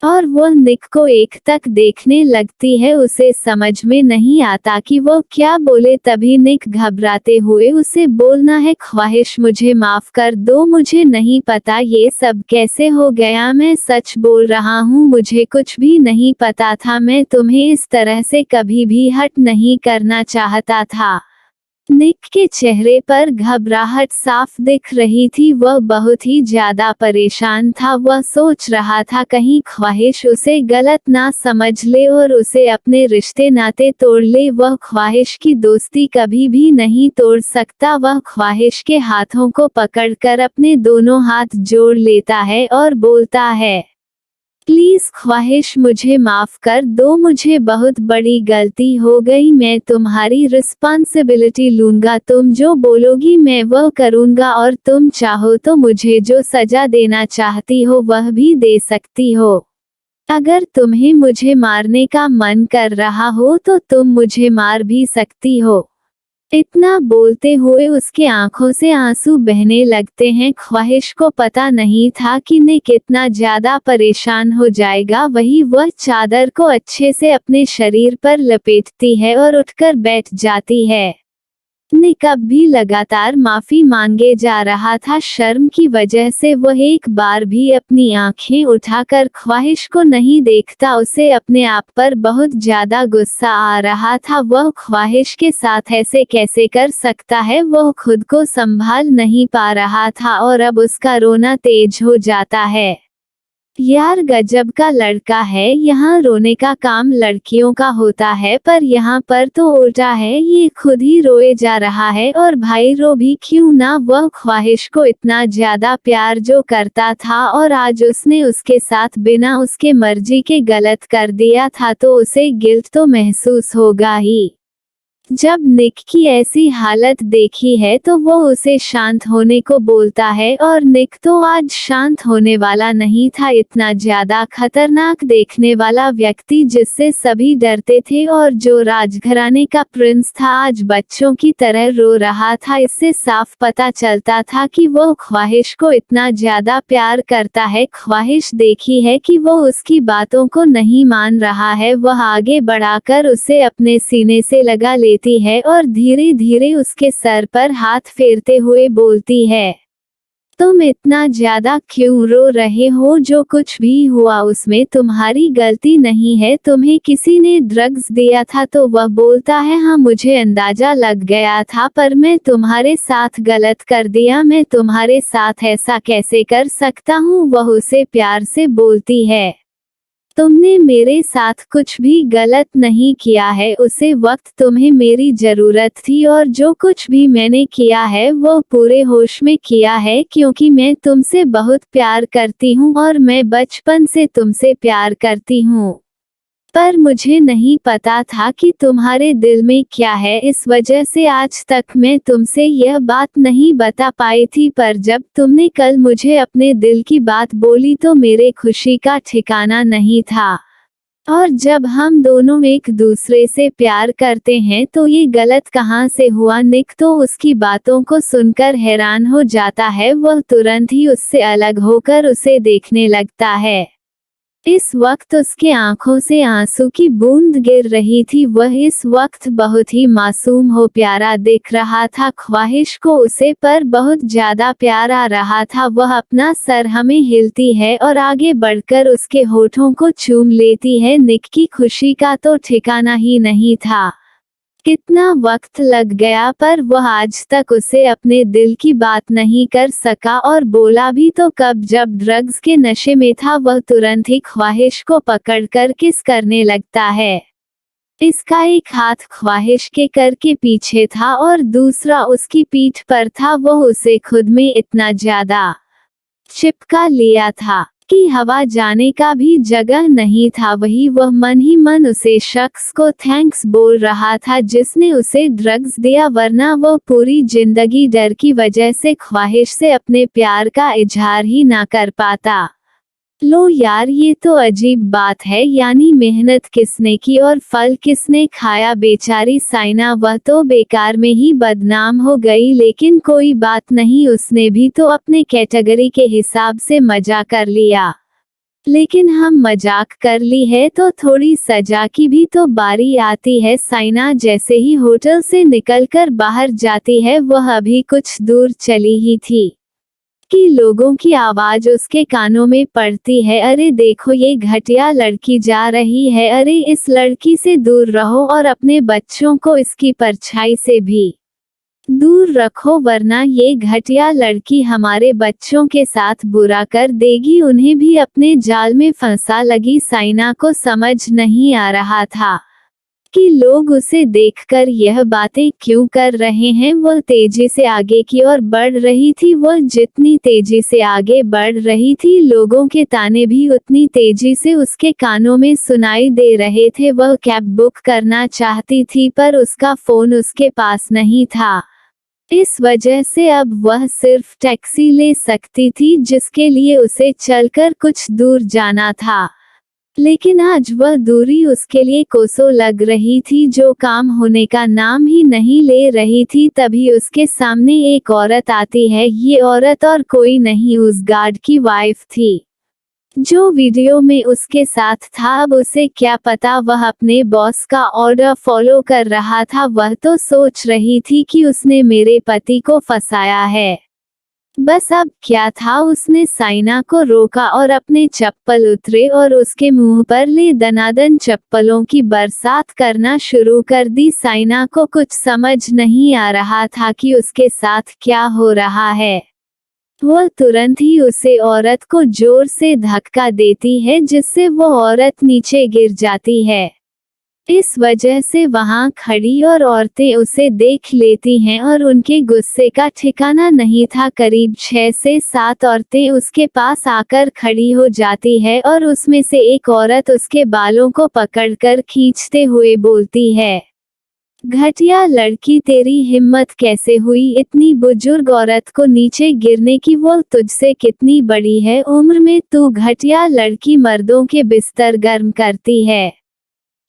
और वह निक को एकटक देखने लगती है। उसे समझ में नहीं आता कि वो क्या बोले। तभी निक घबराते हुए उसे बोलना है, ख्वाहिश मुझे माफ कर दो, मुझे नहीं पता ये सब कैसे हो गया, मैं सच बोल रहा हूँ, मुझे कुछ भी नहीं पता था, मैं तुम्हें इस तरह से कभी भी हर्ट नहीं करना चाहता था। निक के चेहरे पर घबराहट साफ दिख रही थी। वह बहुत ही ज्यादा परेशान था। वह सोच रहा था कहीं ख्वाहिश उसे गलत ना समझ ले और उसे अपने रिश्ते नाते तोड़ ले। वह ख्वाहिश की दोस्ती कभी भी नहीं तोड़ सकता। वह ख्वाहिश के हाथों को पकड़कर अपने दोनों हाथ जोड़ लेता है और बोलता है, प्लीज ख्वाहिश मुझे माफ कर दो, मुझे बहुत बड़ी गलती हो गई, मैं तुम्हारी रिस्पॉन्सिबिलिटी लूंगा, तुम जो बोलोगी मैं वो करूंगा और तुम चाहो तो मुझे जो सजा देना चाहती हो वह भी दे सकती हो। अगर तुम्हें मुझे मारने का मन कर रहा हो तो तुम मुझे मार भी सकती हो। इतना बोलते हुए उसके आंखों से आंसू बहने लगते हैं। ख्वाहिश को पता नहीं था कि निक इतना ज्यादा परेशान हो जाएगा। वही वह चादर को अच्छे से अपने शरीर पर लपेटती है और उठकर बैठ जाती है। निक अब भी लगातार माफी मांगे जा रहा था। शर्म की वजह से वह एक बार भी अपनी आंखें उठाकर ख्वाहिश को नहीं देखता। उसे अपने आप पर बहुत ज्यादा गुस्सा आ रहा था। वह ख्वाहिश के साथ ऐसे कैसे कर सकता है। वह खुद को संभाल नहीं पा रहा था और अब उसका रोना तेज हो जाता है। यार गजब का लड़का है। यहाँ रोने का काम लड़कियों का होता है, पर यहाँ पर तो उल्टा है। ये खुद ही रोए जा रहा है और भाई रो भी क्यों ना। वह ख्वाहिश को इतना ज्यादा प्यार जो करता था और आज उसने उसके साथ बिना उसके मर्जी के गलत कर दिया था, तो उसे गिल्ट तो महसूस होगा ही। जब निक की ऐसी हालत देखी है तो वो उसे शांत होने को बोलता है, और निक तो आज शांत होने वाला नहीं था। इतना ज्यादा खतरनाक देखने वाला व्यक्ति जिससे सभी डरते थे और जो राजघराने का प्रिंस था, आज बच्चों की तरह रो रहा था। इससे साफ पता चलता था कि वो ख्वाहिश को इतना ज्यादा प्यार करता है। ख्वाहिश देखी है कि वो उसकी बातों को नहीं मान रहा है। वह आगे बढ़ाकर उसे अपने सीने से लगा लेती है और धीरे धीरे उसके सर पर हाथ फेरते हुए बोलती है, तुम इतना ज्यादा क्यों रो रहे हो। जो कुछ भी हुआ उसमें तुम्हारी गलती नहीं है। तुम्हें किसी ने ड्रग्स दिया था। तो वह बोलता है, हाँ मुझे अंदाजा लग गया था, पर मैं तुम्हारे साथ गलत कर दिया। मैं तुम्हारे साथ ऐसा कैसे कर सकता हूँ। वह उसे प्यार से बोलती है, तुमने मेरे साथ कुछ भी गलत नहीं किया है। उसे वक्त तुम्हें मेरी जरूरत थी और जो कुछ भी मैंने किया है वो पूरे होश में किया है, क्योंकि मैं तुमसे बहुत प्यार करती हूँ और मैं बचपन से तुमसे प्यार करती हूँ। पर मुझे नहीं पता था कि तुम्हारे दिल में क्या है। इस वजह से आज तक मैं तुमसे यह बात नहीं बता पाई थी, पर जब तुमने कल मुझे अपने दिल की बात बोली तो मेरे खुशी का ठिकाना नहीं था। और जब हम दोनों एक दूसरे से प्यार करते हैं तो ये गलत कहाँ से हुआ। निक तो उसकी बातों को सुनकर हैरान हो जाता है। वह तुरंत ही उससे अलग होकर उसे देखने लगता है। इस वक्त उसके आंखों से आंसू की बूंद गिर रही थी। वह इस वक्त बहुत ही मासूम हो प्यारा दिख रहा था। ख्वाहिश को उसे पर बहुत ज्यादा प्यार आ रहा था। वह अपना सर हमें हिलती है और आगे बढ़कर उसके होठों को चूम लेती है। निक की खुशी का तो ठिकाना ही नहीं था। कितना वक्त लग गया, पर वह आज तक उसे अपने दिल की बात नहीं कर सका, और बोला भी तो कब। जब ड्रग्स के नशे में था वह तुरंत ही ख्वाहिश को पकड़कर किस करने लगता है। इसका एक हाथ ख्वाहिश के कर के पीछे था और दूसरा उसकी पीठ पर था। वह उसे खुद में इतना ज्यादा चिपका लिया था कि हवा जाने का भी जगह नहीं था। वही वह मन ही मन उसे शख्स को थैंक्स बोल रहा था जिसने उसे ड्रग्स दिया, वरना वह पूरी जिंदगी डर की वजह से ख्वाहिश से अपने प्यार का इजहार ही ना कर पाता। लो यार, ये तो अजीब बात है। यानी मेहनत किसने की और फल किसने खाया। बेचारी साइना, वह तो बेकार में ही बदनाम हो गई। लेकिन कोई बात नहीं, उसने भी तो अपने कैटेगरी के हिसाब से मजा कर लिया। लेकिन हम मजाक कर ली है तो थोड़ी सजा की भी तो बारी आती है। साइना जैसे ही होटल से निकलकर बाहर जाती है, वह अभी कुछ दूर चली ही थी कि लोगों की आवाज उसके कानों में पड़ती है, अरे देखो ये घटिया लड़की जा रही है। अरे इस लड़की से दूर रहो और अपने बच्चों को इसकी परछाई से भी दूर रखो, वरना ये घटिया लड़की हमारे बच्चों के साथ बुरा कर देगी, उन्हें भी अपने जाल में फंसा लगी। साइना को समझ नहीं आ रहा था कि लोग उसे देखकर यह बातें क्यों कर रहे हैं। वह तेजी से आगे की ओर बढ़ रही थी। वह जितनी तेजी से आगे बढ़ रही थी, लोगों के ताने भी उतनी तेजी से उसके कानों में सुनाई दे रहे थे। वह कैब बुक करना चाहती थी, पर उसका फोन उसके पास नहीं था। इस वजह से अब वह सिर्फ टैक्सी ले सकती थी, जिसके लिए उसे चलकर कुछ दूर जाना था। लेकिन आज वह दूरी उसके लिए कोसों लग रही थी, जो काम होने का नाम ही नहीं ले रही थी। तभी उसके सामने एक औरत आती है। ये औरत और कोई नहीं, उस गार्ड की वाइफ थी। जो वीडियो में उसके साथ था, अब उसे क्या पता वह अपने बॉस का ऑर्डर फॉलो कर रहा था। वह तो सोच रही थी कि उसने मेरे पति को फंसाया है। बस अब क्या था, उसने साइना को रोका और अपने चप्पल उतरे और उसके मुंह पर ले दनादन चप्पलों की बरसात करना शुरू कर दी। साइना को कुछ समझ नहीं आ रहा था कि उसके साथ क्या हो रहा है। वह तुरंत ही उसे औरत को जोर से धक्का देती है, जिससे वो औरत नीचे गिर जाती है। इस वजह से वहां खड़ी और औरतें उसे देख लेती हैं और उनके गुस्से का ठिकाना नहीं था। करीब 6 से 7 औरतें उसके पास आकर खड़ी हो जाती है और उसमें से एक औरत उसके बालों को पकड़कर खींचते हुए बोलती है, घटिया लड़की, तेरी हिम्मत कैसे हुई इतनी बुजुर्ग औरत को नीचे गिरने की? वो तुझसे कितनी बड़ी है उम्र में? तू घटिया लड़की, मर्दों के बिस्तर गर्म करती है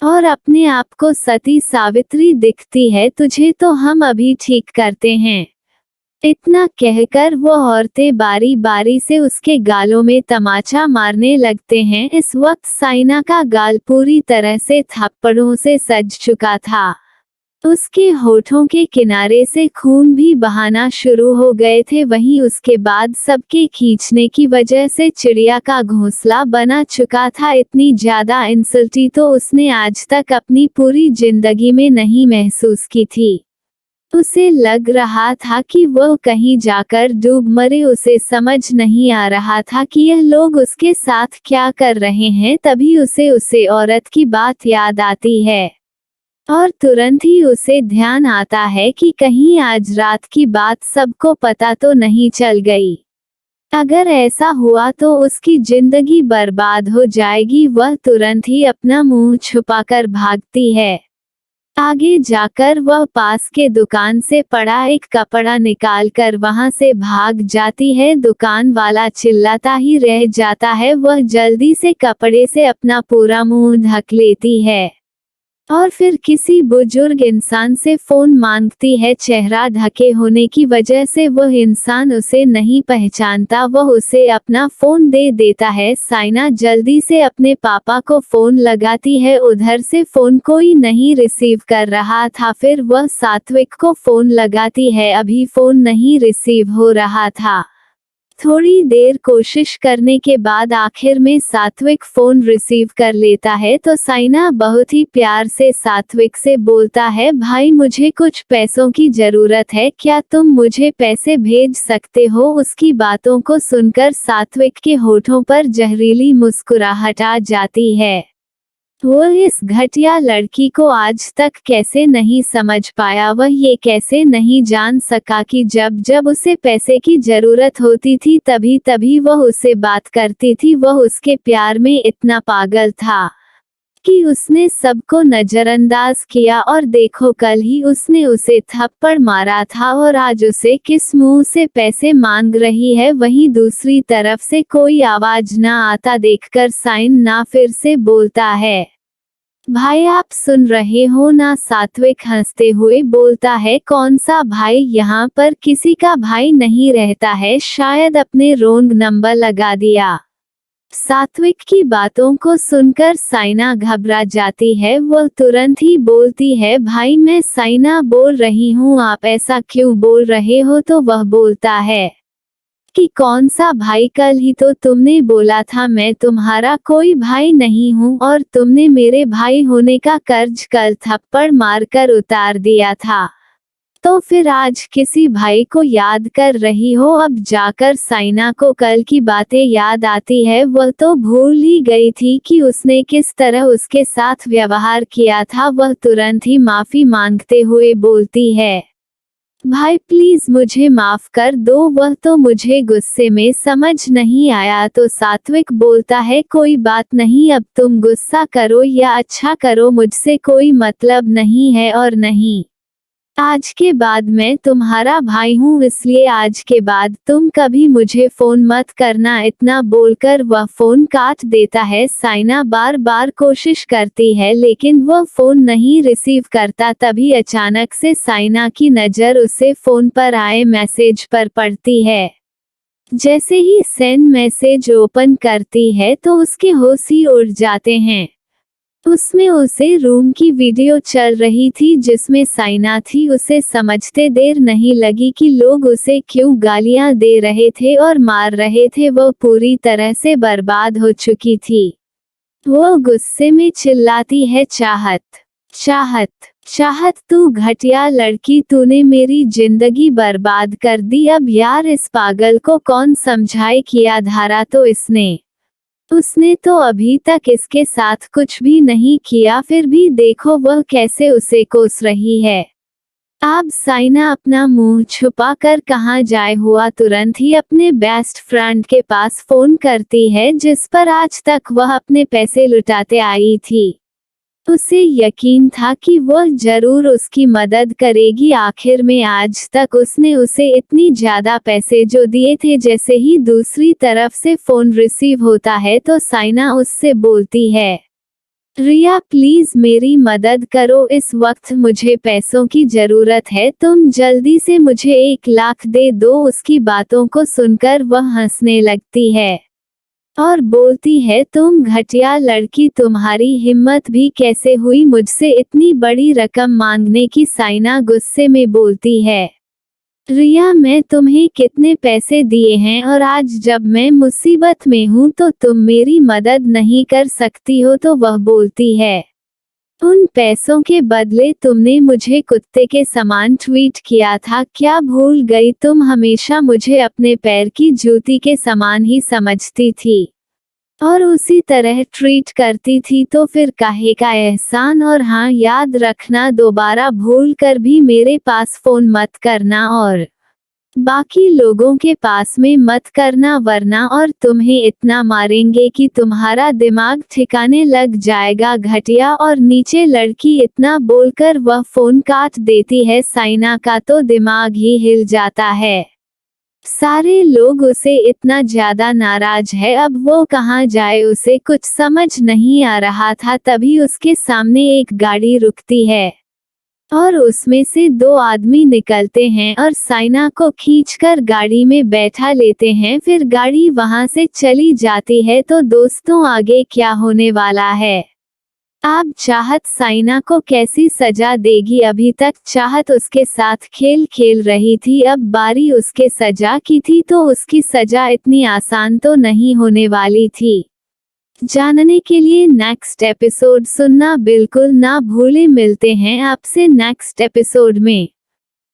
और अपने आप को सती सावित्री दिखती है। तुझे तो हम अभी ठीक करते हैं। इतना कहकर वो औरतें बारी बारी से उसके गालों में तमाचा मारने लगते हैं। इस वक्त साइना का गाल पूरी तरह से थप्पड़ों से सज चुका था। उसके होठों के किनारे से खून भी बहाना शुरू हो गए थे। वहीं उसके बाद सबके खींचने की वजह से चिड़िया का घोंसला बना चुका था। इतनी ज्यादा इंसल्टी तो उसने आज तक अपनी पूरी जिंदगी में नहीं महसूस की थी। उसे लग रहा था कि वो कहीं जाकर डूब मरे। उसे समझ नहीं आ रहा था कि यह लोग उसके साथ क्या कर रहे हैं। तभी उसे औरत की बात याद आती है और तुरंत ही उसे ध्यान आता है कि कहीं आज रात की बात सबको पता तो नहीं चल गई। अगर ऐसा हुआ तो उसकी जिंदगी बर्बाद हो जाएगी। वह तुरंत ही अपना मुंह छुपाकर भागती है। आगे जाकर वह पास के दुकान से पड़ा एक कपड़ा निकालकर वहां से भाग जाती है। दुकान वाला चिल्लाता ही रह जाता है। वह जल्दी से कपड़े से अपना पूरा मुंह ढक लेती है और फिर किसी बुजुर्ग इंसान से फोन मांगती है। चेहरा ढके होने की वजह से वह इंसान उसे नहीं पहचानता। वह उसे अपना फोन दे देता है। साइना जल्दी से अपने पापा को फोन लगाती है। उधर से फोन कोई नहीं रिसीव कर रहा था। फिर वह सात्विक को फोन लगाती है। अभी फोन नहीं रिसीव हो रहा था। थोड़ी देर कोशिश करने के बाद आखिर में सात्विक फोन रिसीव कर लेता है तो साइना बहुत ही प्यार से सात्विक से बोलता है, भाई मुझे कुछ पैसों की जरूरत है, क्या तुम मुझे पैसे भेज सकते हो? उसकी बातों को सुनकर सात्विक के होठों पर जहरीली मुस्कुराहट आ जाती है। वह इस घटिया लड़की को आज तक कैसे नहीं समझ पाया। वह ये कैसे नहीं जान सका कि जब जब उसे पैसे की जरूरत होती थी तभी तभी वह उसे बात करती थी। वह उसके प्यार में इतना पागल था कि उसने सबको नजरअंदाज किया और देखो कल ही उसने उसे थप्पड़ मारा था और आज उसे किस मुंह से पैसे मांग रही है। वहीं दूसरी तरफ से कोई आवाज ना आता देखकर साइना फिर से बोलता है, भाई आप सुन रहे हो ना? सात्विक हंसते हुए बोलता है, कौन सा भाई? यहाँ पर किसी का भाई नहीं रहता है, शायद अपने रोंग नंबर लगा दिया। सात्विक की बातों को सुनकर साइना घबरा जाती है। वह तुरंत ही बोलती है, भाई मैं साइना बोल रही हूँ, आप ऐसा क्यों बोल रहे हो? तो वह बोलता है कि कौन सा भाई? कल ही तो तुमने बोला था मैं तुम्हारा कोई भाई नहीं हूँ और तुमने मेरे भाई होने का कर्ज कल थप्पड़ मारकर उतार दिया था, तो फिर आज किसी भाई को याद कर रही हो? अब जाकर साइना को कल की बातें याद आती है। वह तो भूल ही गई थी कि उसने किस तरह उसके साथ व्यवहार किया था। वह तुरंत ही माफी मांगते हुए बोलती है, भाई प्लीज मुझे माफ कर दो, वह तो मुझे गुस्से में समझ नहीं आया। तो सात्विक बोलता है, कोई बात नहीं, अब तुम गुस्सा करो या अच्छा करो मुझसे कोई मतलब नहीं है। और नहीं, आज के बाद मैं तुम्हारा भाई हूँ, इसलिए आज के बाद तुम कभी मुझे फोन मत करना। इतना बोलकर वह फोन काट देता है। साइना बार बार कोशिश करती है लेकिन वह फोन नहीं रिसीव करता। तभी अचानक से साइना की नज़र उसे फोन पर आए मैसेज पर पड़ती है। जैसे ही सेंड मैसेज ओपन करती है तो उसके होश ही उड़ जाते हैं। उसमें उसे रूम की वीडियो चल रही थी जिसमें साइना थी। उसे समझते देर नहीं लगी कि लोग उसे क्यों गालियां दे रहे थे और मार रहे थे। वो पूरी तरह से बर्बाद हो चुकी थी। वो गुस्से में चिल्लाती है, चाहत, चाहत, चाहत तू घटिया लड़की, तूने मेरी जिंदगी बर्बाद कर दी। अब यार इस पागल को कौन समझाए, किया धारा तो इसने। उसने तो अभी तक इसके साथ कुछ भी नहीं किया, फिर भी देखो वह कैसे उसे कोस रही है। अब साइना अपना मुंह छुपा कर कहाँ जाए हुआ तुरंत ही अपने बेस्ट फ्रेंड के पास फोन करती है जिस पर आज तक वह अपने पैसे लुटाते आई थी। उसे यकीन था कि वह जरूर उसकी मदद करेगी। आखिर में आज तक उसने उसे इतनी ज्यादा पैसे जो दिए थे। जैसे ही दूसरी तरफ से फोन रिसीव होता है तो साइना उससे बोलती है, रिया प्लीज मेरी मदद करो, इस वक्त मुझे पैसों की जरूरत है, तुम जल्दी से मुझे 1 लाख दे दो। उसकी बातों को सुनकर वह हंसने लगती है और बोलती है, तुम घटिया लड़की, तुम्हारी हिम्मत भी कैसे हुई मुझसे इतनी बड़ी रकम मांगने की। साइना गुस्से में बोलती है, रिया मैं तुम्हें कितने पैसे दिए हैं और आज जब मैं मुसीबत में हूँ तो तुम मेरी मदद नहीं कर सकती हो। तो वह बोलती है, उन पैसों के बदले तुमने मुझे कुत्ते के समान ट्रीट किया था, क्या भूल गई? तुम हमेशा मुझे अपने पैर की जूती के समान ही समझती थी और उसी तरह ट्रीट करती थी, तो फिर काहे का एहसान। और हाँ याद रखना, दोबारा भूल कर भी मेरे पास फोन मत करना और बाकी लोगों के पास में मत करना, वरना और तुम्हें इतना मारेंगे कि तुम्हारा दिमाग ठिकाने लग जाएगा, घटिया। और नीचे लड़की इतना बोलकर वह फोन काट देती है। साइना का तो दिमाग ही हिल जाता है। सारे लोग उसे इतना ज्यादा नाराज है, अब वो कहाँ जाए उसे कुछ समझ नहीं आ रहा था। तभी उसके सामने एक गाड़ी रुकती है और उसमें से 2 आदमी निकलते हैं और साइना को खींचकर गाड़ी में बैठा लेते हैं। फिर गाड़ी वहां से चली जाती है। तो दोस्तों आगे क्या होने वाला है? अब चाहत साइना को कैसी सजा देगी? अभी तक चाहत उसके साथ खेल खेल रही थी, अब बारी उसके सजा की थी, तो उसकी सजा इतनी आसान तो नहीं होने वाली थी। जानने के लिए नेक्स्ट एपिसोड सुनना बिल्कुल ना भूलें। मिलते हैं आपसे नेक्स्ट एपिसोड में।